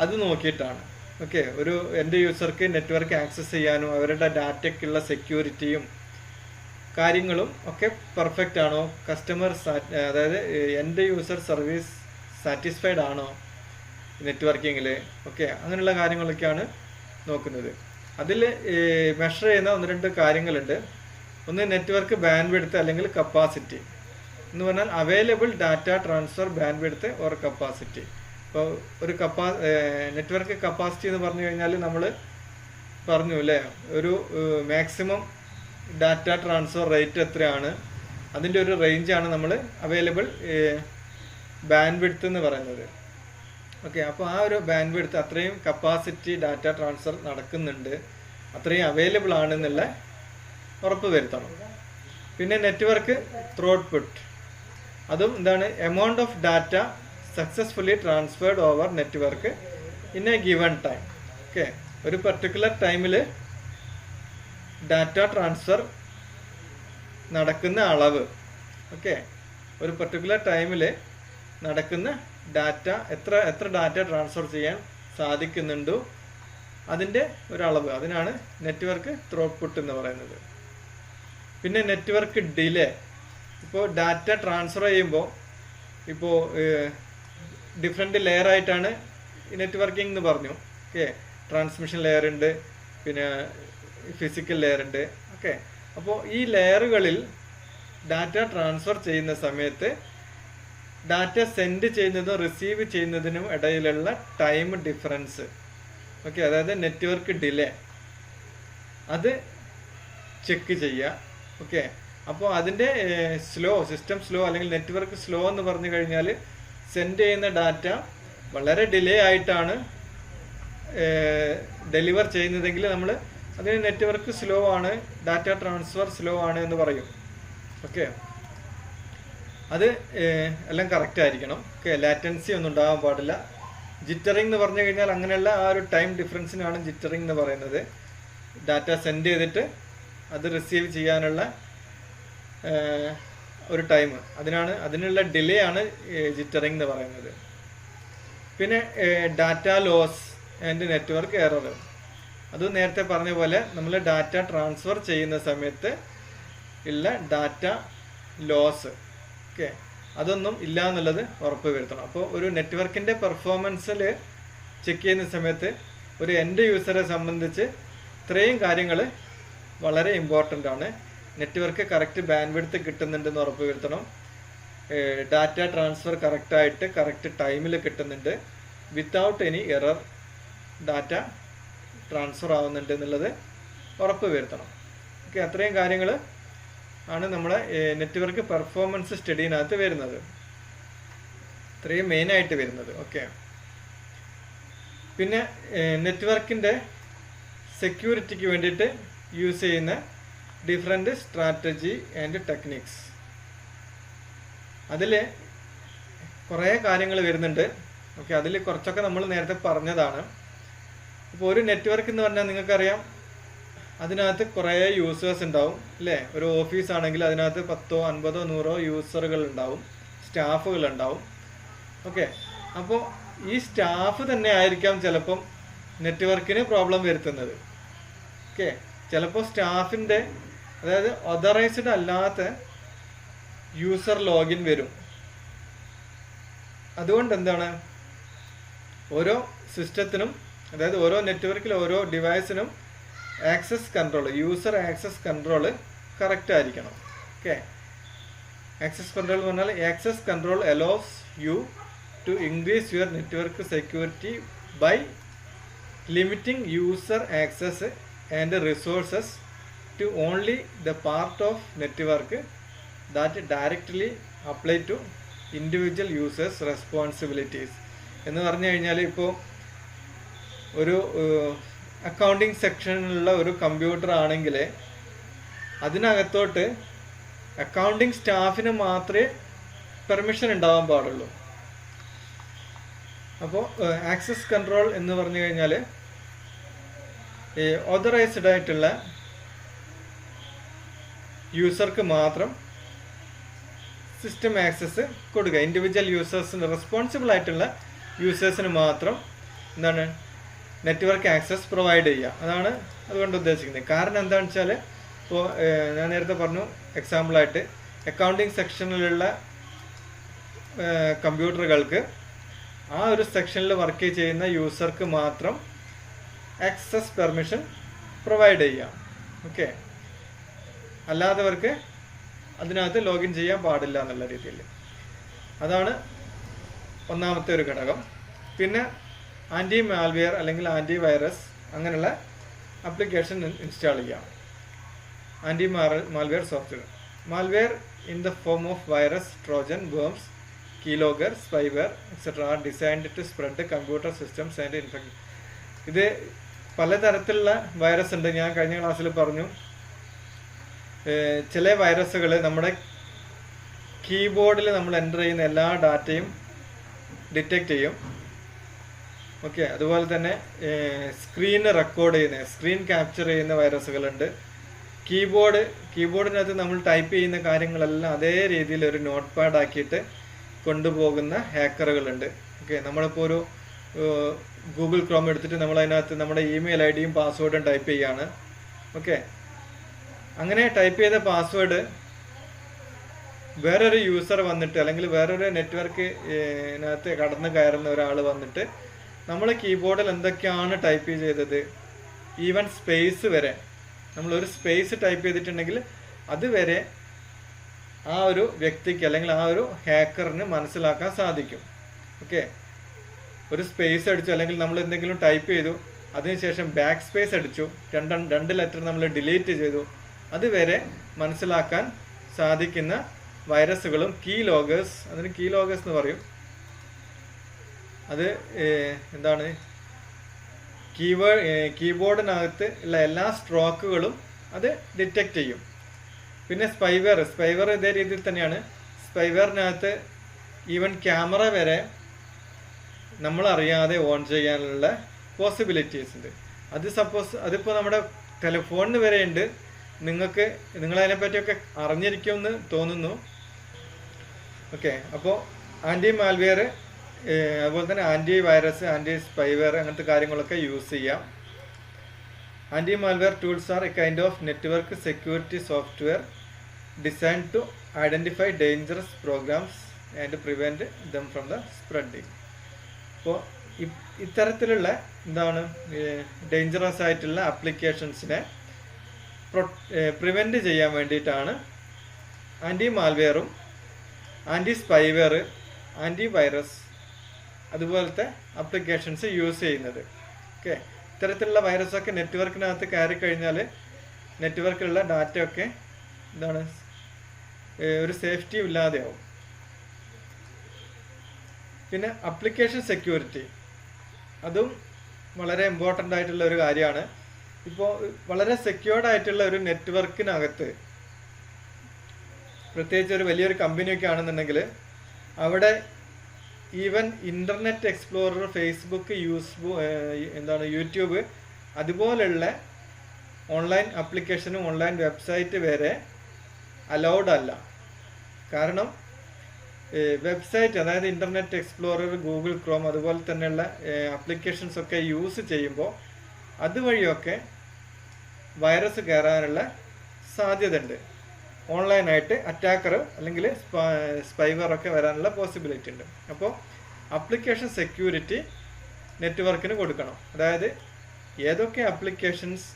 അത് നോക്കിയിട്ടാണ്. Okay, ഒരു end യൂസർക്ക് network access ചെയ്യാനും അവരുടെ ഡാറ്റയ്ക്കുള്ള സെക്യൂരിറ്റിയും കാര്യങ്ങളും ഒക്കെ പെർഫെക്റ്റ് ആണോ, കസ്റ്റമർ അതായത് എൻഡ് യൂസർ സർവീസ് സാറ്റിസ്ഫൈഡ് ആണോ നെറ്റ്വർക്കിങ്ങിൽ, ഓക്കെ, അങ്ങനെയുള്ള കാര്യങ്ങളൊക്കെയാണ് നോക്കുന്നത്. അതിൽ മെഷർ ചെയ്യുന്ന 1-2 കാര്യങ്ങളുണ്ട്. ഒന്ന് നെറ്റ്വർക്ക് ബാൻഡ്വിഡ്ത്ത് അല്ലെങ്കിൽ കപ്പാസിറ്റി എന്ന് പറഞ്ഞാൽ available data transfer bandwidth or capacity. ഇപ്പോൾ ഒരു നെറ്റ്വർക്ക് കപ്പാസിറ്റി എന്ന് പറഞ്ഞു കഴിഞ്ഞാൽ നമ്മൾ പറഞ്ഞു അല്ലേ, ഒരു മാക്സിമം ഡാറ്റ ട്രാൻസ്ഫർ റേറ്റ് എത്രയാണ്, അതിൻ്റെ ഒരു റേഞ്ചാണ് നമ്മൾ അവൈലബിൾ ബാൻഡ്വിഡ്ത്ത് എന്ന് പറയുന്നത്. ഓക്കെ, അപ്പോൾ ആ ഒരു ബാൻഡ്വിഡ്ത്ത് അത്രയും കപ്പാസിറ്റി ഡാറ്റ ട്രാൻസ്ഫർ നടക്കുന്നുണ്ട്, അത്രയും അവൈലബിൾ ആണെന്നുള്ള ഉറപ്പ് വരുത്തണം. പിന്നെ നെറ്റ്വർക്ക് ത്രോട്ട്പുട്ട്, അതും എന്താണ്, amount of data successfully transferred over network in A given time. Okay, ഒരു പർട്ടിക്കുലർ ടൈമിൽ ഡാറ്റ ട്രാൻസ്ഫർ നടക്കുന്ന അളവ്, ഓക്കെ, ഒരു പർട്ടിക്കുലർ ടൈമിൽ നടക്കുന്ന ഡാറ്റ എത്ര ഡാറ്റ ട്രാൻസ്ഫർ ചെയ്യാൻ സാധിക്കുന്നുണ്ടോ അതിൻ്റെ ഒരളവ്, അതിനാണ് നെറ്റ്വർക്ക് ത്രോട്ട്പുട്ട് എന്ന് പറയുന്നത്. പിന്നെ നെറ്റ്വർക്ക് ഡിലേ, ഇപ്പോൾ ഡാറ്റ ട്രാൻസ്ഫർ ചെയ്യുമ്പോൾ ഇപ്പോൾ ഡിഫറെൻറ്റ് ലെയർ ആയിട്ടാണ് നെറ്റ്വർക്കിംഗ് എന്ന് പറഞ്ഞു. ഓക്കെ. ട്രാൻസ്മിഷൻ ലെയർ ഉണ്ട്, പിന്നെ ഫിസിക്കൽ ലെയർ ഉണ്ട്. ഓക്കെ. അപ്പോൾ ഈ ലെയറുകളിൽ ഡാറ്റ ട്രാൻസ്ഫർ ചെയ്യുന്ന സമയത്ത് ഡാറ്റ സെൻഡ് ചെയ്യുന്നതും റിസീവ് ചെയ്യുന്നതിനും ഇടയിലുള്ള ടൈം ഡിഫറൻസ്, ഓക്കെ, അതായത് നെറ്റ്വർക്ക് ഡിലേ, അത് ചെക്ക് ചെയ്യുക. ഓക്കെ. അപ്പോൾ അതിൻ്റെ സിസ്റ്റം സ്ലോ അല്ലെങ്കിൽ നെറ്റ്വർക്ക് സ്ലോ എന്ന് പറഞ്ഞു കഴിഞ്ഞാൽ സെൻഡ് ചെയ്യുന്ന ഡാറ്റ വളരെ ഡിലേ ആയിട്ടാണ് ഡെലിവർ ചെയ്യുന്നതെങ്കിൽ നമ്മൾ അതിന് നെറ്റ്വർക്ക് സ്ലോ ആണ്, ഡാറ്റ ട്രാൻസ്ഫർ സ്ലോ ആണ് എന്ന് പറയും. ഓക്കെ. അത് എല്ലാം കറക്റ്റ് ആയിരിക്കണം. ഓക്കെ. ലാറ്റൻസി ഒന്നും ഉണ്ടാകാൻ പാടില്ല. ജിറ്ററിംഗ് എന്ന് പറഞ്ഞു കഴിഞ്ഞാൽ അങ്ങനെയുള്ള ആ ഒരു ടൈം ഡിഫറൻസിനാണ് ജിറ്ററിംഗ് എന്ന് പറയുന്നത്. ഡാറ്റ സെൻഡ് ചെയ്തിട്ട് അത് റിസീവ് ചെയ്യാനുള്ള ഒരു ടൈം, അതിനുള്ള ഡിലേ ആണ് ജിറ്ററിംഗ് എന്ന് പറയുന്നത്. പിന്നെ data loss and network error, അത് നേരത്തെ പറഞ്ഞ പോലെ നമ്മൾ ഡാറ്റ ട്രാൻസ്ഫർ ചെയ്യുന്ന സമയത്ത് ഉള്ള ഡാറ്റ ലോസ്, ഓക്കെ, അതൊന്നും ഇല്ല എന്നുള്ളത് ഉറപ്പ് വരുത്തണം. അപ്പോൾ ഒരു നെറ്റ്വർക്കിൻ്റെ പെർഫോമൻസിൽ ചെക്ക് ചെയ്യുന്ന സമയത്ത് ഒരു എൻഡ് യൂസറെ സംബന്ധിച്ച് ഇത്രയും കാര്യങ്ങൾ വളരെ ഇമ്പോർട്ടൻ്റ് ആണ്. നെറ്റ്വർക്ക് കറക്റ്റ് ബാൻഡ്വിഡ്ത്ത് കിട്ടുന്നുണ്ടെന്ന് ഉറപ്പ് വരുത്തണം. ഡാറ്റ ട്രാൻസ്ഫർ കറക്റ്റായിട്ട് കറക്റ്റ് ടൈമിൽ കിട്ടുന്നുണ്ട്, without any error data transfer ആവുന്നുണ്ട് എന്നുള്ളത് ഉറപ്പ് വരുത്തണം. ഓക്കെ. അത്രയും കാര്യങ്ങൾ ആണ് നമ്മുടെ നെറ്റ്വർക്ക് പെർഫോമൻസ് സ്റ്റഡിനകത്ത് വരുന്നത്, ഇത്രയും മെയിനായിട്ട് വരുന്നത്. ഓക്കെ. പിന്നെ നെറ്റ്വർക്കിൻ്റെ സെക്യൂരിറ്റിക്ക് വേണ്ടിയിട്ട് യൂസ് ചെയ്യുന്ന ഡിഫറെൻറ്റ് സ്ട്രാറ്റജി ആൻഡ് ടെക്നിക്സ്, അതിൽ കുറേ കാര്യങ്ങൾ വരുന്നുണ്ട്. ഓക്കെ. അതിൽ കുറച്ചൊക്കെ നമ്മൾ നേരത്തെ പറഞ്ഞതാണ്. ഇപ്പോൾ ഒരു നെറ്റ്വർക്ക് എന്ന് പറഞ്ഞാൽ നിങ്ങൾക്കറിയാം, അതിനകത്ത് കുറേ യൂസേഴ്സ് ഉണ്ടാവും അല്ലേ. ഒരു ഓഫീസ് ആണെങ്കിൽ അതിനകത്ത് 10, 50, 100 യൂസറുകൾ ഉണ്ടാവും, സ്റ്റാഫുകൾ ഉണ്ടാവും. ഓക്കെ. അപ്പോൾ ഈ സ്റ്റാഫ് തന്നെ ആയിരിക്കാം ചിലപ്പം നെറ്റ്വർക്കിന് പ്രോബ്ലം വരുത്തുന്നത്. ഓക്കെ. ചിലപ്പോൾ സ്റ്റാഫിൻ്റെ, അതായത് ഓതറൈസ്ഡ് അല്ലാത്ത യൂസർ ലോഗിൻ വരും. അതുകൊണ്ട് എന്താണ്, ഓരോ സിസ്റ്റത്തിനും, അതായത് ഓരോ നെറ്റ്വർക്കിൽ ഓരോ ഡിവൈസിനും access control, user access control correct ആയിരിക്കണം. ഓക്കെ. ആക്സസ് കൺട്രോൾ എന്ന് പറഞ്ഞാൽ access control allows you to increase your network security by limiting user access and resources to only the part of network that directly apply to individual users responsibilities എന്ന് പറഞ്ഞു കഴിഞ്ഞാൽ, ഇപ്പോൾ ഒരു accounting സെക്ഷനിലുള്ള ഒരു computer ആണെങ്കിൽ അതിനകത്തോട്ട് അക്കൗണ്ടിങ് സ്റ്റാഫിന് മാത്രമേ permission ഉണ്ടാവാൻ പാടുള്ളൂ. അപ്പോൾ ആക്സസ് കൺട്രോൾ എന്ന് പറഞ്ഞു കഴിഞ്ഞാൽ ഓതറൈസ്ഡ് ആയിട്ടുള്ള യൂസർക്ക് മാത്രം സിസ്റ്റം ആക്സസ് കൊടുക്കുക. ഇൻഡിവിജ്വൽ യൂസേഴ്സിന്, റെസ്പോൺസിബിൾ ആയിട്ടുള്ള യൂസേഴ്സിന് മാത്രം എന്താണ് നെറ്റ്വർക്ക് ആക്സസ് പ്രൊവൈഡ് ചെയ്യുക. അതാണ് അതുകൊണ്ട് ഉദ്ദേശിക്കുന്നത്. കാരണം എന്താണെന്ന് വെച്ചാൽ, ഇപ്പോൾ ഞാൻ നേരത്തെ പറഞ്ഞു, എക്സാമ്പിളായിട്ട് അക്കൗണ്ടിങ് സെക്ഷനിലുള്ള കമ്പ്യൂട്ടറുകൾക്ക് ആ ഒരു സെക്ഷനിൽ വർക്ക് ചെയ്യുന്ന യൂസർക്ക് മാത്രം ആക്സസ് പെർമിഷൻ പ്രൊവൈഡ് ചെയ്യാം. ഓക്കെ. അല്ലാത്തവർക്ക് അതിനകത്ത് ലോഗിൻ ചെയ്യാൻ പാടില്ല എന്നുള്ള രീതിയിൽ. അതാണ് ഒന്നാമത്തെ ഒരു ഘടകം. പിന്നെ ആൻറ്റി മാൽവെയർ അല്ലെങ്കിൽ ആൻറ്റി വൈറസ് അങ്ങനെയുള്ള ആപ്ലിക്കേഷൻ ഇൻസ്റ്റാൾ ചെയ്യാം. Anti malware software, malware in the form of virus, trojan, worms, keylogger, spyware etcetera are designed to spread computer systems and infection. ഇത് പലതരത്തിലുള്ള വൈറസ് ഉണ്ട്. ഞാൻ കഴിഞ്ഞ ക്ലാസ്സിൽ പറഞ്ഞു, ചില വൈറസുകൾ നമ്മുടെ കീബോർഡിൽ നമ്മൾ എൻ്റർ ചെയ്യുന്ന എല്ലാ ഡാറ്റയും ഡിറ്റക്റ്റ് ചെയ്യും. ഓക്കെ. അതുപോലെ തന്നെ സ്ക്രീന് റെക്കോർഡ് ചെയ്യുന്ന, സ്ക്രീൻ ക്യാപ്ചർ ചെയ്യുന്ന വൈറസുകളുണ്ട്. കീബോർഡിനകത്ത് നമ്മൾ ടൈപ്പ് ചെയ്യുന്ന കാര്യങ്ങളെല്ലാം അതേ രീതിയിൽ ഒരു നോട്ട് പാഡ് ആക്കിയിട്ട് കൊണ്ടുപോകുന്ന ഹാക്കറുകളുണ്ട്. ഓക്കെ. നമ്മളിപ്പോൾ ഒരു ഗൂഗിൾ ക്രോം എടുത്തിട്ട് നമ്മൾ അതിനകത്ത് നമ്മുടെ ഇമെയിൽ ഐഡിയും പാസ്വേഡും ടൈപ്പ് ചെയ്യുകയാണ്. ഓക്കെ. അങ്ങനെ ടൈപ്പ് ചെയ്ത പാസ്വേഡ് വേറൊരു യൂസർ വന്നിട്ട് അല്ലെങ്കിൽ വേറൊരു നെറ്റ്വർക്ക് ഇതിനകത്ത് കടന്നു കയറുന്ന ഒരാൾ വന്നിട്ട് നമ്മൾ കീബോർഡിൽ എന്തൊക്കെയാണ് ടൈപ്പ് ചെയ്തത്, ഈവൻ സ്പേസ് വരെ, നമ്മളൊരു സ്പേസ് ടൈപ്പ് ചെയ്തിട്ടുണ്ടെങ്കിൽ അതുവരെ ആ ഒരു വ്യക്തിക്ക് അല്ലെങ്കിൽ ആ ഒരു ഹാക്കറിന് മനസ്സിലാക്കാൻ സാധിക്കും. ഓക്കെ, ഒരു സ്പേസ് അടിച്ചു അല്ലെങ്കിൽ നമ്മൾ എന്തെങ്കിലും ടൈപ്പ് ചെയ്തു, അതിനുശേഷം ബാക്ക് സ്പേസ് അടിച്ചു, രണ്ട് ലെറ്റർ നമ്മൾ ഡിലീറ്റ് ചെയ്തു, അതുവരെ മനസ്സിലാക്കാൻ സാധിക്കുന്ന വൈറസുകളും കീ ലോഗേഴ്സ്, അതിന് കീ ലോഗേഴ്സ് എന്ന് പറയും. അത് എന്താണ്, കീബോർഡിനകത്ത് ഉള്ള എല്ലാ സ്ട്രോക്കുകളും അത് ഡിറ്റക്റ്റ് ചെയ്യും. പിന്നെ സ്പൈവെയർ ഇതേ രീതിയിൽ തന്നെയാണ്. സ്പൈവെയറിനകത്ത് ഈവൻ ക്യാമറ വരെ നമ്മൾ അറിയാതെ ഓൺ ചെയ്യാനുള്ള പോസിബിലിറ്റീസ് ഉണ്ട്. അതിപ്പോൾ നമ്മുടെ ടെലിഫോണിന് വരെ ഉണ്ട്. നിങ്ങളതിനെപ്പറ്റിയൊക്കെ അറിഞ്ഞിരിക്കുമെന്ന് തോന്നുന്നു. ഓക്കെ, അപ്പോൾ ആൻറ്റി മാൽവെയർ, അതുപോലെ തന്നെ ആൻറ്റി വൈറസ്, ആൻറ്റി സ്പൈവെയർ, അങ്ങനത്തെ കാര്യങ്ങളൊക്കെ യൂസ് ചെയ്യാം. Anti malware tools are a kind of network security software designed to identify dangerous programs and prevent them from the spreading. അപ്പോൾ ഇത്തരത്തിലുള്ള എന്താണ് ഡേഞ്ചറസ് ആയിട്ടുള്ള ആപ്ലിക്കേഷൻസിനെ പ്രിവെൻറ്റ് ചെയ്യാൻ വേണ്ടിയിട്ടാണ് ആൻറ്റി മാൽവെയറും ആൻറ്റി സ്പൈവെയർ, ആൻറ്റി വൈറസ് അതുപോലത്തെ ആപ്ലിക്കേഷൻസ് യൂസ് ചെയ്യുന്നത്. ഓക്കെ, ഇത്തരത്തിലുള്ള വൈറസൊക്കെ നെറ്റ്വർക്കിനകത്ത് കയറി കഴിഞ്ഞാൽ നെറ്റ്വർക്കിലുള്ള ഡാറ്റയൊക്കെ എന്താണ് ഒരു സേഫ്റ്റിയും ഇല്ലാതെയാവും. പിന്നെ അപ്ലിക്കേഷൻ സെക്യൂരിറ്റി, അതും വളരെ ഇമ്പോർട്ടൻ്റ് ആയിട്ടുള്ള ഒരു കാര്യമാണ്. ഇപ്പോൾ വളരെ സെക്യൂർഡ് ആയിട്ടുള്ള ഒരു നെറ്റ്വർക്കിനകത്ത്, പ്രത്യേകിച്ച് ഒരു വലിയൊരു കമ്പനിയൊക്കെ ആണെന്നുണ്ടെങ്കിൽ, അവിടെ even internet explorer, Facebook, YouTube അതുപോലുള്ള ഓൺലൈൻ ആപ്ലിക്കേഷനും ഓൺലൈൻ വെബ്സൈറ്റ് വരെ അലൗഡ് അല്ല. കാരണം വെബ്സൈറ്റ്, അതായത് ഇൻ്റർനെറ്റ് എക്സ്പ്ലോറർ, ഗൂഗിൾ ക്രോം അതുപോലെ തന്നെയുള്ള ആപ്ലിക്കേഷൻസ് ഒക്കെ യൂസ് ചെയ്യുമ്പോൾ അതുവഴിയൊക്കെ വൈറസ് കയറാനുള്ള സാധ്യത ഉണ്ട്. ഓൺലൈനായിട്ട് അറ്റാക്കർ അല്ലെങ്കിൽ സ്പൈവറൊക്കെ വരാനുള്ള പോസിബിലിറ്റി ഉണ്ട്. അപ്പോൾ ആപ്ലിക്കേഷൻ സെക്യൂരിറ്റി നെറ്റ്വർക്കിന് കൊടുക്കണം. അതായത് ഏതൊക്കെ ആപ്ലിക്കേഷൻസ്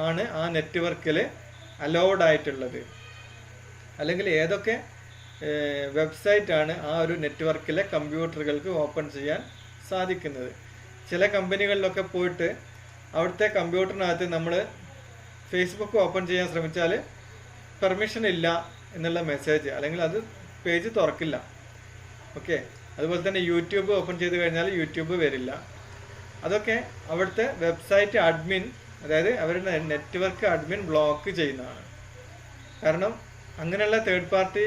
ആണ് ആ നെറ്റ്വർക്കിൽ അലൗഡ് ആയിട്ടുള്ളത്, അല്ലെങ്കിൽ ഏതൊക്കെ വെബ്സൈറ്റാണ് ആ ഒരു നെറ്റ്വർക്കിലെ കമ്പ്യൂട്ടറുകൾക്ക് ഓപ്പൺ ചെയ്യാൻ സാധിക്കുന്നത്. ചില കമ്പനികളിലൊക്കെ പോയിട്ട് അവിടുത്തെ കമ്പ്യൂട്ടറിനകത്ത് നമ്മൾ ഫേസ്ബുക്ക് ഓപ്പൺ ചെയ്യാൻ ശ്രമിച്ചാൽ പെർമിഷൻ ഇല്ല എന്നുള്ള മെസ്സേജ്, അല്ലെങ്കിൽ അത് പേജ് തുറക്കില്ല. ഓക്കെ, അതുപോലെ തന്നെ യൂട്യൂബ് ഓപ്പൺ ചെയ്ത് കഴിഞ്ഞാൽ യൂട്യൂബ് വരില്ല. അതൊക്കെ അവിടുത്തെ വെബ്സൈറ്റ് അഡ്മിൻ, അതായത് അവരുടെ നെറ്റ്വർക്ക് അഡ്മിൻ ബ്ലോക്ക് ചെയ്യുന്നതാണ്. കാരണം അങ്ങനെയുള്ള തേർഡ് പാർട്ടി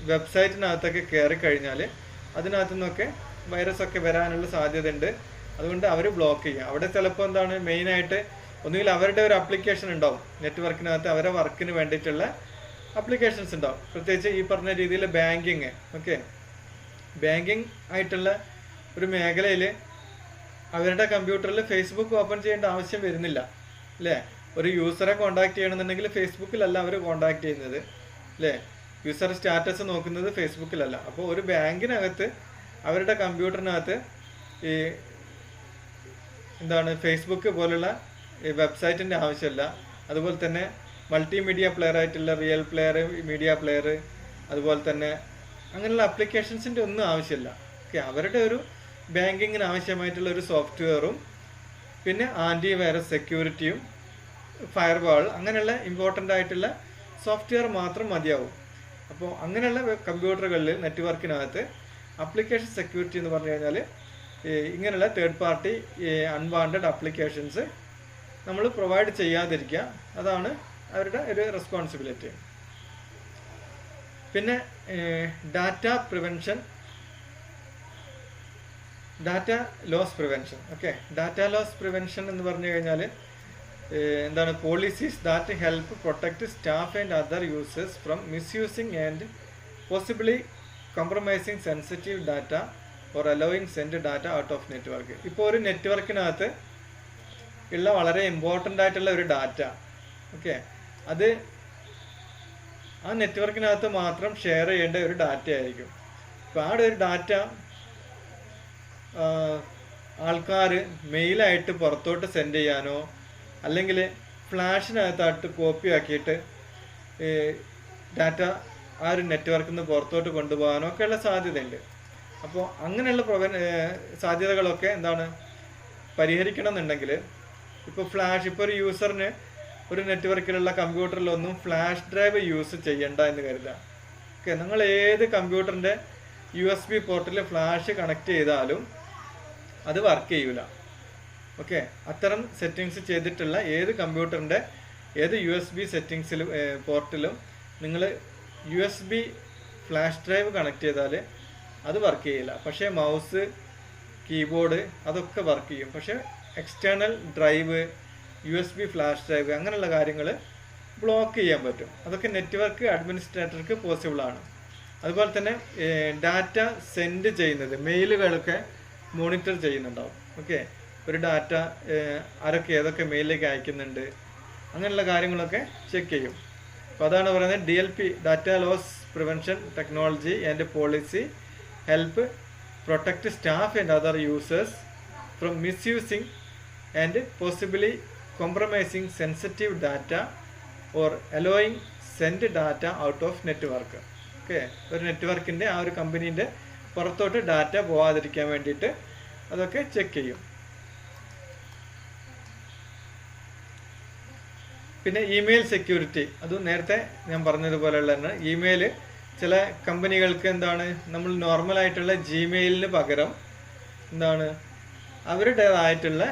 വെബ്സൈറ്റിനകത്തൊക്കെ കയറി കഴിഞ്ഞാൽ അതിനകത്തു നിന്നൊക്കെ വൈറസൊക്കെ വരാനുള്ള സാധ്യത ഉണ്ട്. അതുകൊണ്ട് അവർ ബ്ലോക്ക് ചെയ്യും. അവിടെ ചിലപ്പോൾ എന്താണ് മെയിനായിട്ട് ഒന്നുകിൽ അവരുടെ ഒരു ആപ്ലിക്കേഷൻ ഉണ്ടാവും നെറ്റ്വർക്കിനകത്ത്, അവരുടെ വർക്കിന് വേണ്ടിയിട്ടുള്ള ആപ്ലിക്കേഷൻസ് ഉണ്ടാവും. പ്രത്യേകിച്ച് ഈ പറഞ്ഞ രീതിയിൽ ബാങ്കിങ്, ഓക്കെ, ബാങ്കിങ് ആയിട്ടുള്ള ഒരു മേഖലയിൽ അവരുടെ കമ്പ്യൂട്ടറിൽ ഫേസ്ബുക്ക് ഓപ്പൺ ചെയ്യേണ്ട ആവശ്യം വരുന്നില്ല, അല്ലേ? ഒരു യൂസറെ കോൺടാക്ട് ചെയ്യണമെന്നുണ്ടെങ്കിൽ ഫേസ്ബുക്കിലല്ല അവർ കോൺടാക്ട് ചെയ്യുന്നത്, അല്ലേ? യൂസർ സ്റ്റാറ്റസ് നോക്കുന്നത് ഫേസ്ബുക്കിലല്ല. അപ്പോൾ ഒരു ബാങ്കിനകത്ത് അവരുടെ കമ്പ്യൂട്ടറിനകത്ത് ഈ എന്താണ് ഫേസ്ബുക്ക് പോലുള്ള വെബ്സൈറ്റിൻ്റെ ആവശ്യമില്ല. അതുപോലെ തന്നെ മൾട്ടിമീഡിയ പ്ലെയർ ആയിട്ടുള്ള റിയൽ പ്ലെയർ, മീഡിയ പ്ലെയർ, അതുപോലെ തന്നെ അങ്ങനെയുള്ള ആപ്ലിക്കേഷൻസിൻ്റെ ഒന്നും ആവശ്യമില്ല. ഓക്കെ, അവരുടെ ഒരു ബാങ്കിങ്ങിന് ആവശ്യമായിട്ടുള്ള ഒരു സോഫ്റ്റ്വെയറും പിന്നെ ആൻറ്റി വൈറസ് സെക്യൂരിറ്റിയും ഫയർവാൾ, അങ്ങനെയുള്ള ഇമ്പോർട്ടൻ്റ് ആയിട്ടുള്ള സോഫ്റ്റ്വെയർ മാത്രം മതിയാവും. അപ്പോൾ അങ്ങനെയുള്ള കമ്പ്യൂട്ടറുകളിൽ നെറ്റ്വർക്കിനകത്ത് ആപ്ലിക്കേഷൻ സെക്യൂരിറ്റി എന്ന് പറഞ്ഞു കഴിഞ്ഞാൽ ഇങ്ങനെയുള്ള തേർഡ് പാർട്ടി അൺവാണ്ടഡ് ആപ്ലിക്കേഷൻസ് നമ്മൾ പ്രൊവൈഡ് ചെയ്യാതിരിക്കുക, അതാണ് അവരുടെ ഒരു റെസ്പോൺസിബിലിറ്റി. പിന്നെ data prevention, data loss prevention. Okay, data loss prevention എന്ന് പറഞ്ഞു കഴിഞ്ഞാൽ എന്താണ് policies that help protect staff and other users from misusing and possibly compromising sensitive data or allowing send data out of network. ഇപ്പോൾ ഒരു നെറ്റ്വർക്കിനകത്ത് ഉള്ള വളരെ important ആയിട്ടുള്ള ഒരു ഡാറ്റ, ഓക്കെ, അത് ആ നെറ്റ്വർക്കിനകത്ത് മാത്രം ഷെയർ ചെയ്യേണ്ട ഒരു ഡാറ്റ ആയിരിക്കും. അപ്പോൾ ആ ഒരു ഡാറ്റ ആൾക്കാർ മെയിലായിട്ട് പുറത്തോട്ട് സെൻഡ് ചെയ്യാനോ അല്ലെങ്കിൽ ഫ്ലാഷിനകത്തായിട്ട് കോപ്പി ആക്കിയിട്ട് ഡാറ്റ ആ ഒരു നെറ്റ്വർക്കിൽ നിന്ന് പുറത്തോട്ട് കൊണ്ടുപോകാനോ ഒക്കെയുള്ള സാധ്യതയുണ്ട്. അപ്പോൾ അങ്ങനെയുള്ള സാധ്യതകളൊക്കെ എന്താണ് പരിഹരിക്കണം എന്നുണ്ടെങ്കിൽ ഇപ്പോൾ ഇപ്പോൾ ഒരു യൂസറിന് ഒരു നെറ്റ്വർക്കിലുള്ള കമ്പ്യൂട്ടറിലൊന്നും ഫ്ലാഷ് ഡ്രൈവ് യൂസ് ചെയ്യണ്ട എന്ന് കരുതുക. ഓക്കെ, നിങ്ങൾ ഏത് കമ്പ്യൂട്ടറിൻ്റെ USB പോർട്ടിൽ ഫ്ലാഷ് കണക്ട് ചെയ്താലും അത് വർക്ക് ചെയ്യൂല. ഓക്കെ, അത്തരം സെറ്റിങ്സ് ചെയ്തിട്ടുള്ള ഏത് കമ്പ്യൂട്ടറിൻ്റെ ഏത് USB പോർട്ടിലും നിങ്ങൾ USB ഫ്ലാഷ് ഡ്രൈവ് കണക്ട് ചെയ്താൽ അത് വർക്ക് ചെയ്യില്ല. പക്ഷേ മൗസ്, കീബോർഡ് അതൊക്കെ വർക്ക് ചെയ്യും. പക്ഷേ external drive, USB flash drive അങ്ങനെയുള്ള കാര്യങ്ങൾ ബ്ലോക്ക് ചെയ്യാൻ പറ്റും. അതൊക്കെ നെറ്റ്വർക്ക് അഡ്മിനിസ്ട്രേറ്റർക്ക് പോസിബിൾ ആണ്. അതുപോലെ തന്നെ ഡാറ്റ സെൻഡ് ചെയ്യുന്നത്, മെയിലുകളൊക്കെ മോണിറ്റർ ചെയ്യുന്നുണ്ടാവും. ഓക്കെ, ഒരു ഡാറ്റ ആരൊക്കെ ഏതൊക്കെ മെയിലിലേക്ക് അയക്കുന്നുണ്ട് അങ്ങനെയുള്ള കാര്യങ്ങളൊക്കെ ചെക്ക് ചെയ്യും. അപ്പോൾ അതാണ് പറയുന്നത് DLP, data loss prevention technology and policy help protect staff and other users from misusing and possibly compromising sensitive data or allowing send data out of network. Okay, ഒരു നെറ്റ്വർക്കിൻ്റെ ആ ഒരു കമ്പനീൻ്റെ പുറത്തോട്ട് ഡാറ്റ പോകാതിരിക്കാൻ വേണ്ടിയിട്ട് അതൊക്കെ ചെക്ക് ചെയ്യും. പിന്നെ ഇമെയിൽ സെക്യൂരിറ്റി, അതും നേരത്തെ ഞാൻ പറഞ്ഞതുപോലെയുള്ള തന്നെ ഇമെയിൽ ചില കമ്പനികൾക്ക് എന്താണ് നമ്മൾ നോർമലായിട്ടുള്ള ജിമെയിലിന് പകരം എന്താണ് അവരുടേതായിട്ടുള്ള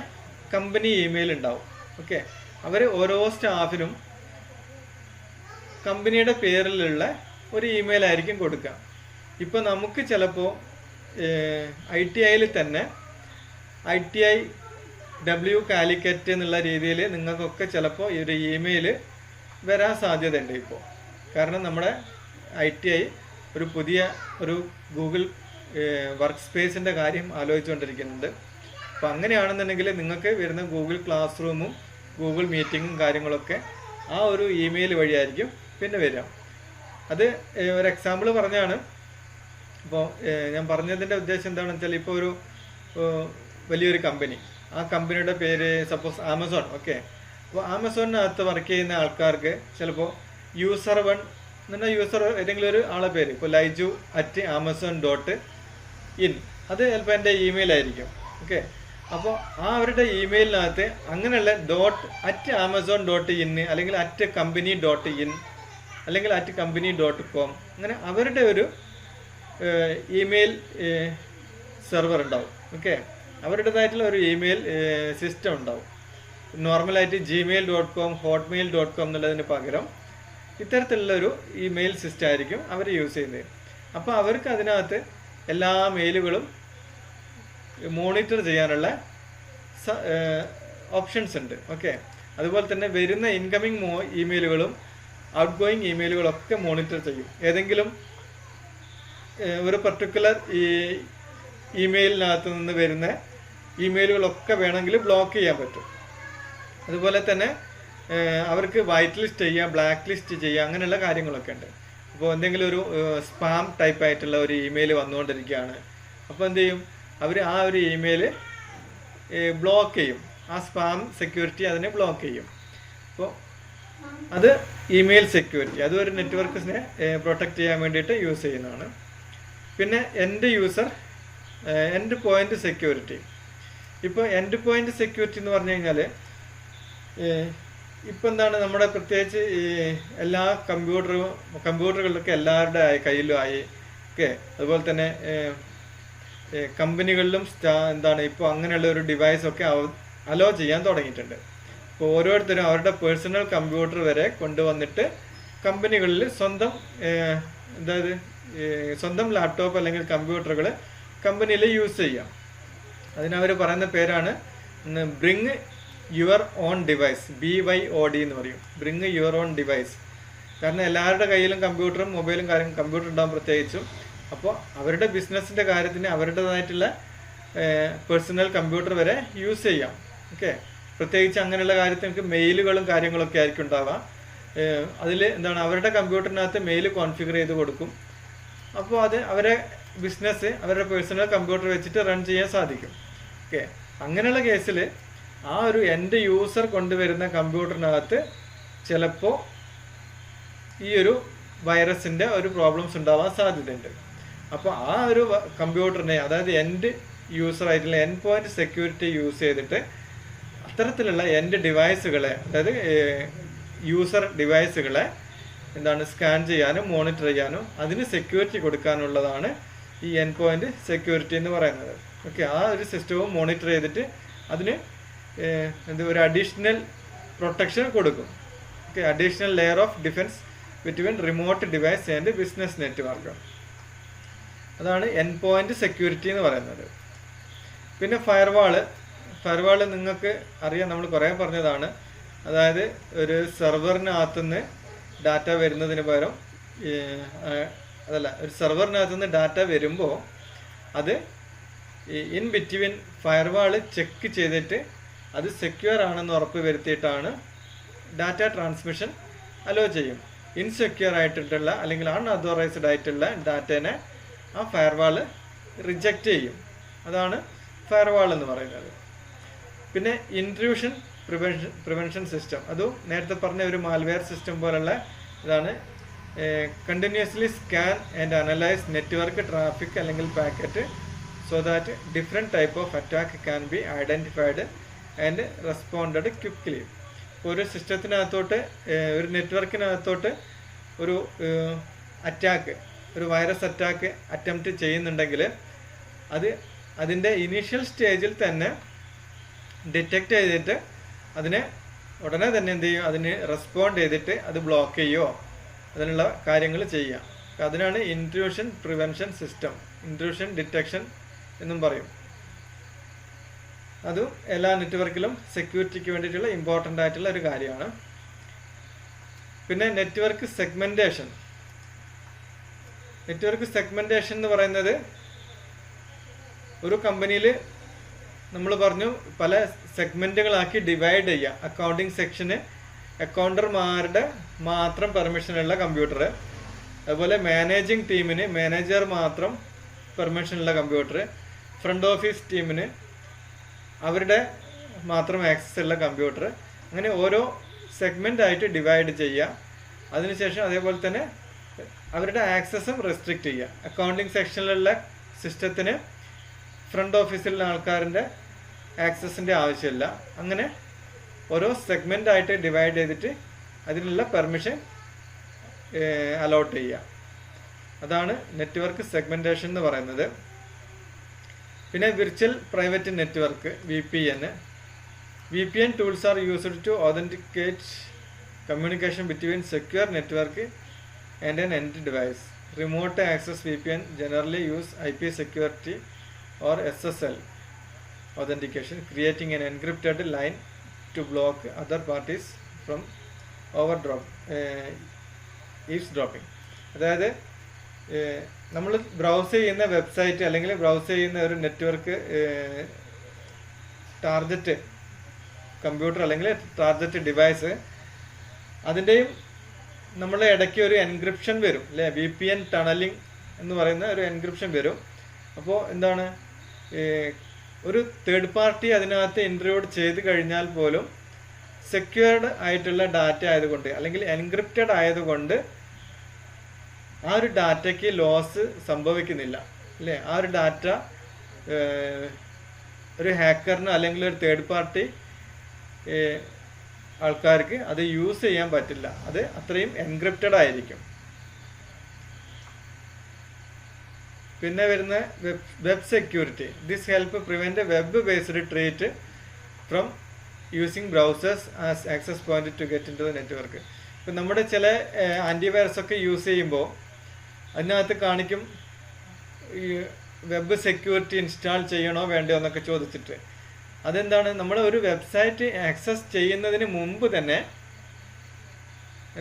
കമ്പനി ഇമെയിൽ ഉണ്ടാവും. ഓക്കെ, അവർ ഓരോ സ്റ്റാഫിനും കമ്പനിയുടെ പേരിലുള്ള ഒരു ഇമെയിൽ ആയിരിക്കും കൊടുക്കുക. ഇപ്പോൾ നമുക്ക് ചിലപ്പോൾ ITIയിൽ തന്നെ ITI W കാലിക്കറ്റ് എന്നുള്ള രീതിയിൽ നിങ്ങൾക്കൊക്കെ ചിലപ്പോൾ ഈ ഒരു ഇമെയിൽ വരാൻ സാധ്യതയുണ്ട് ഇപ്പോൾ. കാരണം നമ്മുടെ ITI ഒരു പുതിയ ഒരു ഗൂഗിൾ വർക്ക് സ്പേസിൻ്റെ കാര്യം ആലോചിച്ചുകൊണ്ടിരിക്കുന്നുണ്ട്. അപ്പോൾ അങ്ങനെയാണെന്നുണ്ടെങ്കിൽ നിങ്ങൾക്ക് വരുന്ന ഗൂഗിൾ ക്ലാസ് റൂമും ഗൂഗിൾ മീറ്റിങ്ങും കാര്യങ്ങളൊക്കെ ആ ഒരു ഇമെയിൽ വഴിയായിരിക്കും പിന്നെ വരിക. അത് ഒരു എക്സാമ്പിൾ പറഞ്ഞാണ്. ഇപ്പോൾ ഞാൻ പറഞ്ഞതിൻ്റെ ഉദ്ദേശം എന്താണെന്ന് വെച്ചാൽ, ഇപ്പോൾ ഒരു വലിയൊരു കമ്പനി, ആ കമ്പനിയുടെ പേര് സപ്പോസ് ആമസോൺ. ഓക്കെ, അപ്പോൾ ആമസോണിനകത്ത് വർക്ക് ചെയ്യുന്ന ആൾക്കാർക്ക് ചിലപ്പോൾ user1 എന്നുള്ള യൂസർ ഏതെങ്കിലും ഒരു ആളെ പേര്, ഇപ്പോൾ liju@amazon.in, അത് ചിലപ്പോൾ എൻ്റെ ഇമെയിൽ ആയിരിക്കും. ഓക്കെ, അപ്പോൾ ആ അവരുടെ ഇമെയിലിനകത്ത് അങ്ങനെയുള്ള .@amazon.in അല്ലെങ്കിൽ @company.in അല്ലെങ്കിൽ @company.com അങ്ങനെ അവരുടെ ഒരു ഇമെയിൽ സെർവർ ഉണ്ടാവും. ഓക്കെ, അവരുടേതായിട്ടുള്ള ഒരു ഇമെയിൽ സിസ്റ്റം ഉണ്ടാവും. നോർമലായിട്ട് gmail.com, hotmail.com എന്നുള്ളതിന് പകരം ഇത്തരത്തിലുള്ള ഒരു ഇമെയിൽ സിസ്റ്റം ആയിരിക്കും അവർ യൂസ് ചെയ്യുന്നത്. അപ്പോൾ അവർക്ക് അതിനകത്ത് എല്ലാ മെയിലുകളും മോണിറ്റർ ചെയ്യാനുള്ള ഓപ്ഷൻസ് ഉണ്ട്. ഓക്കെ, അതുപോലെ തന്നെ വരുന്ന ഇൻകമിങ് ഇമെയിലുകളും ഔട്ട് ഗോയിങ് ഇമെയിലുകളൊക്കെ മോണിറ്റർ ചെയ്യും. ഏതെങ്കിലും ഒരു പർട്ടിക്കുലർ ഇമെയിലിനകത്ത് നിന്ന് വരുന്ന ഇമെയിലുകളൊക്കെ വേണമെങ്കിൽ ബ്ലോക്ക് ചെയ്യാൻ പറ്റും. അതുപോലെ തന്നെ അവർക്ക് വൈറ്റ് ലിസ്റ്റ് ചെയ്യുക, ബ്ലാക്ക് ലിസ്റ്റ് ചെയ്യുക, അങ്ങനെയുള്ള കാര്യങ്ങളൊക്കെ ഉണ്ട്. അപ്പോൾ എന്തെങ്കിലും ഒരു സ്പാം ടൈപ്പ് ആയിട്ടുള്ള ഒരു ഇമെയിൽ വന്നുകൊണ്ടിരിക്കുകയാണ്, അപ്പോൾ എന്ത് ചെയ്യും, അവർ ആ ഒരു ഇമെയിൽ ബ്ലോക്ക് ചെയ്യും. ആ സ്പാം സെക്യൂരിറ്റി അതിനെ ബ്ലോക്ക് ചെയ്യും. അപ്പോൾ അത് ഇമെയിൽ സെക്യൂരിറ്റി, അതൊരു നെറ്റ്വർക്കിനെ പ്രൊട്ടക്റ്റ് ചെയ്യാൻ വേണ്ടിയിട്ട് യൂസ് ചെയ്യുന്നതാണ്. പിന്നെ എൻഡ് പോയിന്റ് സെക്യൂരിറ്റി. ഇപ്പോൾ എൻഡ് പോയിന്റ് സെക്യൂരിറ്റി എന്ന് പറഞ്ഞു കഴിഞ്ഞാൽ ഇപ്പം എന്താണ്, നമ്മുടെ പ്രത്യേകിച്ച് ഈ എല്ലാ കമ്പ്യൂട്ടറുകളിലൊക്കെ എല്ലാവരുടെ കയ്യിലും ആയി. ഓക്കെ, അതുപോലെ തന്നെ കമ്പനികളിലും എന്താണ് ഇപ്പോൾ അങ്ങനെയുള്ള ഒരു ഡിവൈസൊക്കെ അലോ ചെയ്യാൻ തുടങ്ങിയിട്ടുണ്ട്. ഇപ്പോൾ ഓരോരുത്തരും അവരുടെ പേഴ്സണൽ കമ്പ്യൂട്ടർ വരെ കൊണ്ടുവന്നിട്ട് കമ്പനികളിൽ സ്വന്തം ലാപ്ടോപ്പ് അല്ലെങ്കിൽ കമ്പ്യൂട്ടറുകൾ കമ്പനിയിൽ യൂസ് ചെയ്യാം. അതിനവർ പറയുന്ന പേരാണ് bring your own device, BYOD എന്ന് പറയും, ബ്രിങ് യുവർ ഓൺ ഡിവൈസ്. കാരണം എല്ലാവരുടെ കയ്യിലും കമ്പ്യൂട്ടറും മൊബൈലും കമ്പ്യൂട്ടർ ഉണ്ടാകും പ്രത്യേകിച്ചും. അപ്പോൾ അവരുടെ ബിസിനസ്സിൻ്റെ കാര്യത്തിന് അവരുടേതായിട്ടുള്ള പേഴ്സണൽ കമ്പ്യൂട്ടർ വരെ യൂസ് ചെയ്യാം. ഓക്കെ, പ്രത്യേകിച്ച് അങ്ങനെയുള്ള കാര്യത്തിന് മെയിലുകളും കാര്യങ്ങളൊക്കെ ആയിരിക്കും ഉണ്ടാവുക. അതിൽ എന്താണ്, അവരുടെ കമ്പ്യൂട്ടറിനകത്ത് മെയിൽ കോൺഫിഗർ ചെയ്ത് കൊടുക്കും. അപ്പോൾ അത് അവരെ ബിസിനസ് അവരുടെ പേഴ്സണൽ കമ്പ്യൂട്ടർ വെച്ചിട്ട് റൺ ചെയ്യാൻ സാധിക്കും. ഓക്കെ, അങ്ങനെയുള്ള കേസിൽ ആ ഒരു എൻഡ് യൂസർ കൊണ്ടുവരുന്ന കമ്പ്യൂട്ടറിനകത്ത് ചിലപ്പോൾ ഈ ഒരു വൈറസിൻ്റെ ഒരു പ്രോബ്ലംസ് ഉണ്ടാവാൻ സാധ്യതയുണ്ട്. അപ്പോൾ ആ ഒരു കമ്പ്യൂട്ടറിനെ, അതായത് എൻഡ് യൂസർ ആയിട്ടുള്ള എൻഡ് പോയിന്റ് സെക്യൂരിറ്റി യൂസ് ചെയ്തിട്ട് അത്തരത്തിലുള്ള എൻഡ് ഡിവൈസുകളെ, അതായത് യൂസർ ഡിവൈസുകളെ എന്താണ് സ്കാൻ ചെയ്യാനും മോണിറ്റർ ചെയ്യാനും അതിന് സെക്യൂരിറ്റി കൊടുക്കാനുള്ളതാണ് ഈ എൻഡ് പോയിന്റ് സെക്യൂരിറ്റി എന്ന് പറയുന്നത്. ഓക്കെ, ആ ഒരു സിസ്റ്റവും മോണിറ്റർ ചെയ്തിട്ട് അതിന് ഒരു അഡീഷണൽ പ്രൊട്ടക്ഷൻ കൊടുക്കും. Okay, additional layer of defence between remote device and business network. അതാണ് എൻഡ് പോയിന്റ് സെക്യൂരിറ്റി എന്ന് പറയുന്നത്. പിന്നെ ഫയർവാള് നിങ്ങൾക്ക് അറിയാം, നമ്മൾ കുറേ പറഞ്ഞതാണ്. അതായത് ഒരു സെർവറിനകത്തുനിന്ന് ഡാറ്റ വരുന്നതിന് പകരം ഒരു സെർവറിനകത്തുനിന്ന് ഡാറ്റ വരുമ്പോൾ അത് ഇൻ ബിറ്റ്വീൻ ഫയർവാള് ചെക്ക് ചെയ്തിട്ട് അത് സെക്യൂർ ആണെന്ന് ഉറപ്പ് വരുത്തിയിട്ടാണ് ഡാറ്റ ട്രാൻസ്മിഷൻ അലോ ചെയ്യും. ഇൻസെക്യൂർ ആയിട്ടുള്ള അല്ലെങ്കിൽ അൺഅതോറൈസ്ഡ് ആയിട്ടുള്ള ഡാറ്റേനെ ആ ഫയർവാള് റിജക്റ്റ് ചെയ്യും. അതാണ് ഫയർവാൾ എന്ന് പറയുന്നത്. പിന്നെ ഇൻട്രൂഷൻ പ്രിവെൻഷൻ സിസ്റ്റം, അതും നേരത്തെ പറഞ്ഞ ഒരു മാൽവെയർ സിസ്റ്റം പോലുള്ള ഇതാണ്. Continuously scan and analyse network traffic അല്ലെങ്കിൽ packet so that different type of attack can be identified and responded quickly. ഒരു സിസ്റ്റത്തിനകത്തോട്ട്, ഒരു നെറ്റ്വർക്കിനകത്തോട്ട് ഒരു അറ്റാക്ക്, ഒരു വൈറസ് അറ്റാക്ക് അറ്റംപ്റ്റ് ചെയ്യുന്നുണ്ടെങ്കിൽ അതിൻ്റെ ഇനീഷ്യൽ സ്റ്റേജിൽ തന്നെ ഡിറ്റക്റ്റ് ചെയ്തിട്ട് അതിനെ ഉടനെ തന്നെ എന്ത് ചെയ്യും, അതിന് റെസ്പോണ്ട് ചെയ്തിട്ട് അത് ബ്ലോക്ക് ചെയ്യുകയോ അതിനുള്ള കാര്യങ്ങൾ ചെയ്യാം. അതിനാണ് intrusion prevention system, intrusion detection എന്നും പറയും. അതും എല്ലാ നെറ്റ്വർക്കിലും സെക്യൂരിറ്റിക്ക് വേണ്ടിയിട്ടുള്ള ഇമ്പോർട്ടൻ്റ് ആയിട്ടുള്ള ഒരു കാര്യമാണ്. പിന്നെ നെറ്റ്വർക്ക് സെഗ്മെൻറ്റേഷൻ. നെറ്റ്വർക്ക് സെഗ്മെൻറ്റേഷൻ എന്ന് പറയുന്നത് ഒരു കമ്പനിയിൽ നമ്മൾ പറഞ്ഞു പല സെഗ്മെൻറ്റുകളാക്കി ഡിവൈഡ് ചെയ്യുക. അക്കൗണ്ടിങ് സെക്ഷന് അക്കൗണ്ടർമാരുടെ മാത്രം പെർമിഷനുള്ള കമ്പ്യൂട്ടർ, അതുപോലെ മാനേജിങ് ടീമിന് മാനേജർ മാത്രം പെർമിഷനുള്ള കമ്പ്യൂട്ടർ, ഫ്രണ്ട് ഓഫീസ് ടീമിന് അവരുടെ മാത്രം ആക്സസ് ഉള്ള കമ്പ്യൂട്ടർ, അങ്ങനെ ഓരോ സെഗ്മെൻ്റ് ആയിട്ട് ഡിവൈഡ് ചെയ്യുക. അതിനുശേഷം അതേപോലെ തന്നെ അവരുടെ ആക്സസും റെസ്ട്രിക്റ്റ് ചെയ്യുക. അക്കൗണ്ടിങ് സെക്ഷനിലുള്ള സിസ്റ്റത്തിന് ഫ്രണ്ട് ഓഫീസിലുള്ള ആൾക്കാരുടെ ആക്സസിൻ്റെ ആവശ്യമില്ല. അങ്ങനെ ഓരോ സെഗ്മെൻ്റ് ആയിട്ട് ഡിവൈഡ് ചെയ്തിട്ട് അതിനുള്ള പെർമിഷൻ അലോട്ട് ചെയ്യുക. അതാണ് നെറ്റ്വർക്ക് സെഗ്മെൻറ്റേഷൻ എന്ന് പറയുന്നത്. പിന്നെ virtual private network VPN tools are used to authenticate communication between secure network and an end device. Remote access VPN generally use IP security or SSL authentication, creating an encrypted line to block other parties from eavesdropping. അതായത് നമ്മൾ browse ചെയ്യുന്ന website അല്ലെങ്കിൽ browse ചെയ്യുന്ന ഒരു network target computer അല്ലെങ്കിൽ target device, അതിൻ്റെയും നമ്മളെ ഇടയ്ക്ക് ഒരു എൻക്രിപ്ഷൻ വരും അല്ലേ, VPN ടണലിംഗ് എന്ന് പറയുന്ന ഒരു എൻക്രിപ്ഷൻ വരും. അപ്പോൾ എന്താണ്, ഒരു തേർഡ് പാർട്ടി അതിനകത്ത് ഇൻട്രൂഡ് ചെയ്ത് കഴിഞ്ഞാൽ പോലും സെക്യൂർഡ് ആയിട്ടുള്ള ഡാറ്റ ആയതുകൊണ്ട് അല്ലെങ്കിൽ എൻക്രിപ്റ്റഡ് ആയതുകൊണ്ട് ആ ഒരു ഡാറ്റയ്ക്ക് ലോസ് സംഭവിക്കുന്നില്ല അല്ലേ. ആ ഒരു ഡാറ്റ ഒരു ഹാക്കറിന് അല്ലെങ്കിൽ ഒരു തേർഡ് പാർട്ടി ആൾക്കാർക്ക് അത് യൂസ് ചെയ്യാൻ പറ്റില്ല. അത് അത്രയും എൻക്രിപ്റ്റഡ് ആയിരിക്കും. പിന്നെ വരുന്ന web security. This help prevent web based threat from using browsers as access point to get into the network. ഇപ്പം നമ്മുടെ ചില ആൻറ്റിവൈറസ് ഒക്കെ യൂസ് ചെയ്യുമ്പോൾ അതിനകത്ത് കാണിക്കും ഈ വെബ് സെക്യൂരിറ്റി ഇൻസ്റ്റാൾ ചെയ്യണോ വേണ്ടയോ എന്നൊക്കെ ചോദിച്ചിട്ട്. അതെന്താണ്, നമ്മൾ ഒരു വെബ്സൈറ്റ് ആക്സസ് ചെയ്യുന്നതിന് മുമ്പ് തന്നെ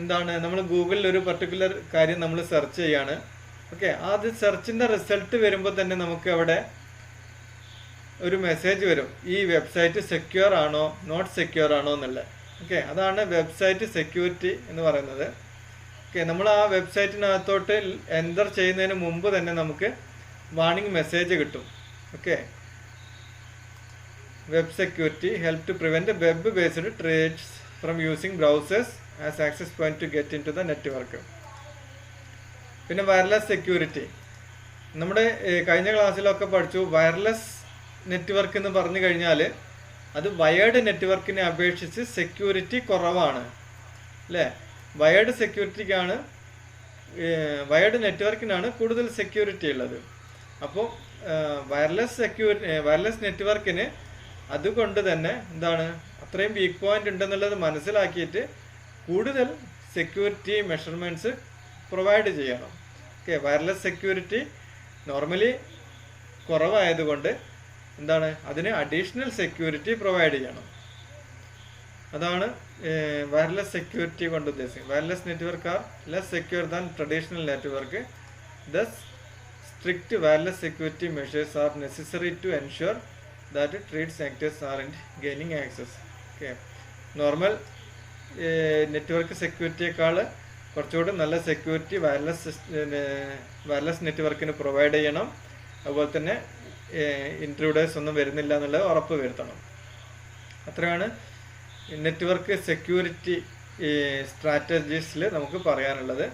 എന്താണ്, നമ്മൾ ഗൂഗിളിൽ ഒരു പർട്ടിക്കുലർ കാര്യം നമ്മൾ സെർച്ച് ചെയ്യാണ്. ഓക്കെ, അത് സെർച്ചിൻ്റെ റിസൾട്ട് വരുമ്പോൾ തന്നെ നമുക്ക് അവിടെ ഒരു മെസ്സേജ് വരും, ഈ വെബ്സൈറ്റ് സെക്യൂർ ആണോ നോട്ട് സെക്യൂർ ആണോ എന്നുള്ളത്. ഓക്കെ, അതാണ് വെബ്സൈറ്റ് സെക്യൂരിറ്റി എന്ന് പറയുന്നത്. ഓക്കെ, നമ്മൾ ആ വെബ്സൈറ്റിനകത്തോട്ട് എൻ്റർ ചെയ്യുന്നതിന് മുമ്പ് തന്നെ നമുക്ക് വാർണിംഗ് മെസ്സേജ് കിട്ടും. Okay, web security help to prevent web based threats from using browsers as access point to get into the network. പിന്നെ വയർലെസ് സെക്യൂരിറ്റി, നമ്മുടെ കഴിഞ്ഞ ക്ലാസ്സിലൊക്കെ പഠിച്ചു. വയർലെസ് നെറ്റ്വർക്ക് എന്ന് പറഞ്ഞു കഴിഞ്ഞാൽ അത് വയേർഡ് നെറ്റ്വർക്കിനെ അപേക്ഷിച്ച് സെക്യൂരിറ്റി കുറവാണ് അല്ലേ. വയേർഡ് നെറ്റ്വർക്കിനാണ് കൂടുതൽ സെക്യൂരിറ്റി ഉള്ളത്. അപ്പോൾ വയർലെസ് നെറ്റ്വർക്കിന് അതുകൊണ്ട് തന്നെ എന്താണ് അത്രയും വീക്ക് പോയിന്റ് ഉണ്ടെന്നുള്ളത് മനസ്സിലാക്കിയിട്ട് കൂടുതൽ സെക്യൂരിറ്റി മെഷർമെൻറ്റ്സ് പ്രൊവൈഡ് ചെയ്യണം. ഓക്കെ, വയർലെസ് സെക്യൂരിറ്റി നോർമലി കുറവായതുകൊണ്ട് എന്താണ് അതിന് അഡീഷണൽ സെക്യൂരിറ്റി പ്രൊവൈഡ് ചെയ്യണം. അതാണ് വയർലെസ് സെക്യൂരിറ്റി കൊണ്ട് ഉദ്ദേശിക്കുന്നത്. Wireless network are less secure than traditional network. Thus strict wireless security measures are necessary to ensure that trades actors are in gaining access. Okay, normal network സെക്യൂരിറ്റിയേക്കാൾ കുറച്ചുകൂടി നല്ല security wireless നെറ്റ്വർക്കിന് provide ചെയ്യണം. അതുപോലെ തന്നെ intruders ഒന്നും വരുന്നില്ല എന്നുള്ളത് ഉറപ്പ് വരുത്തണം. അത്രയാണ് നെറ്റ്വർക്ക് സെക്യൂരിറ്റി സ്ട്രാറ്റജീസിൽ നമുക്ക് പറയാനുള്ളത്.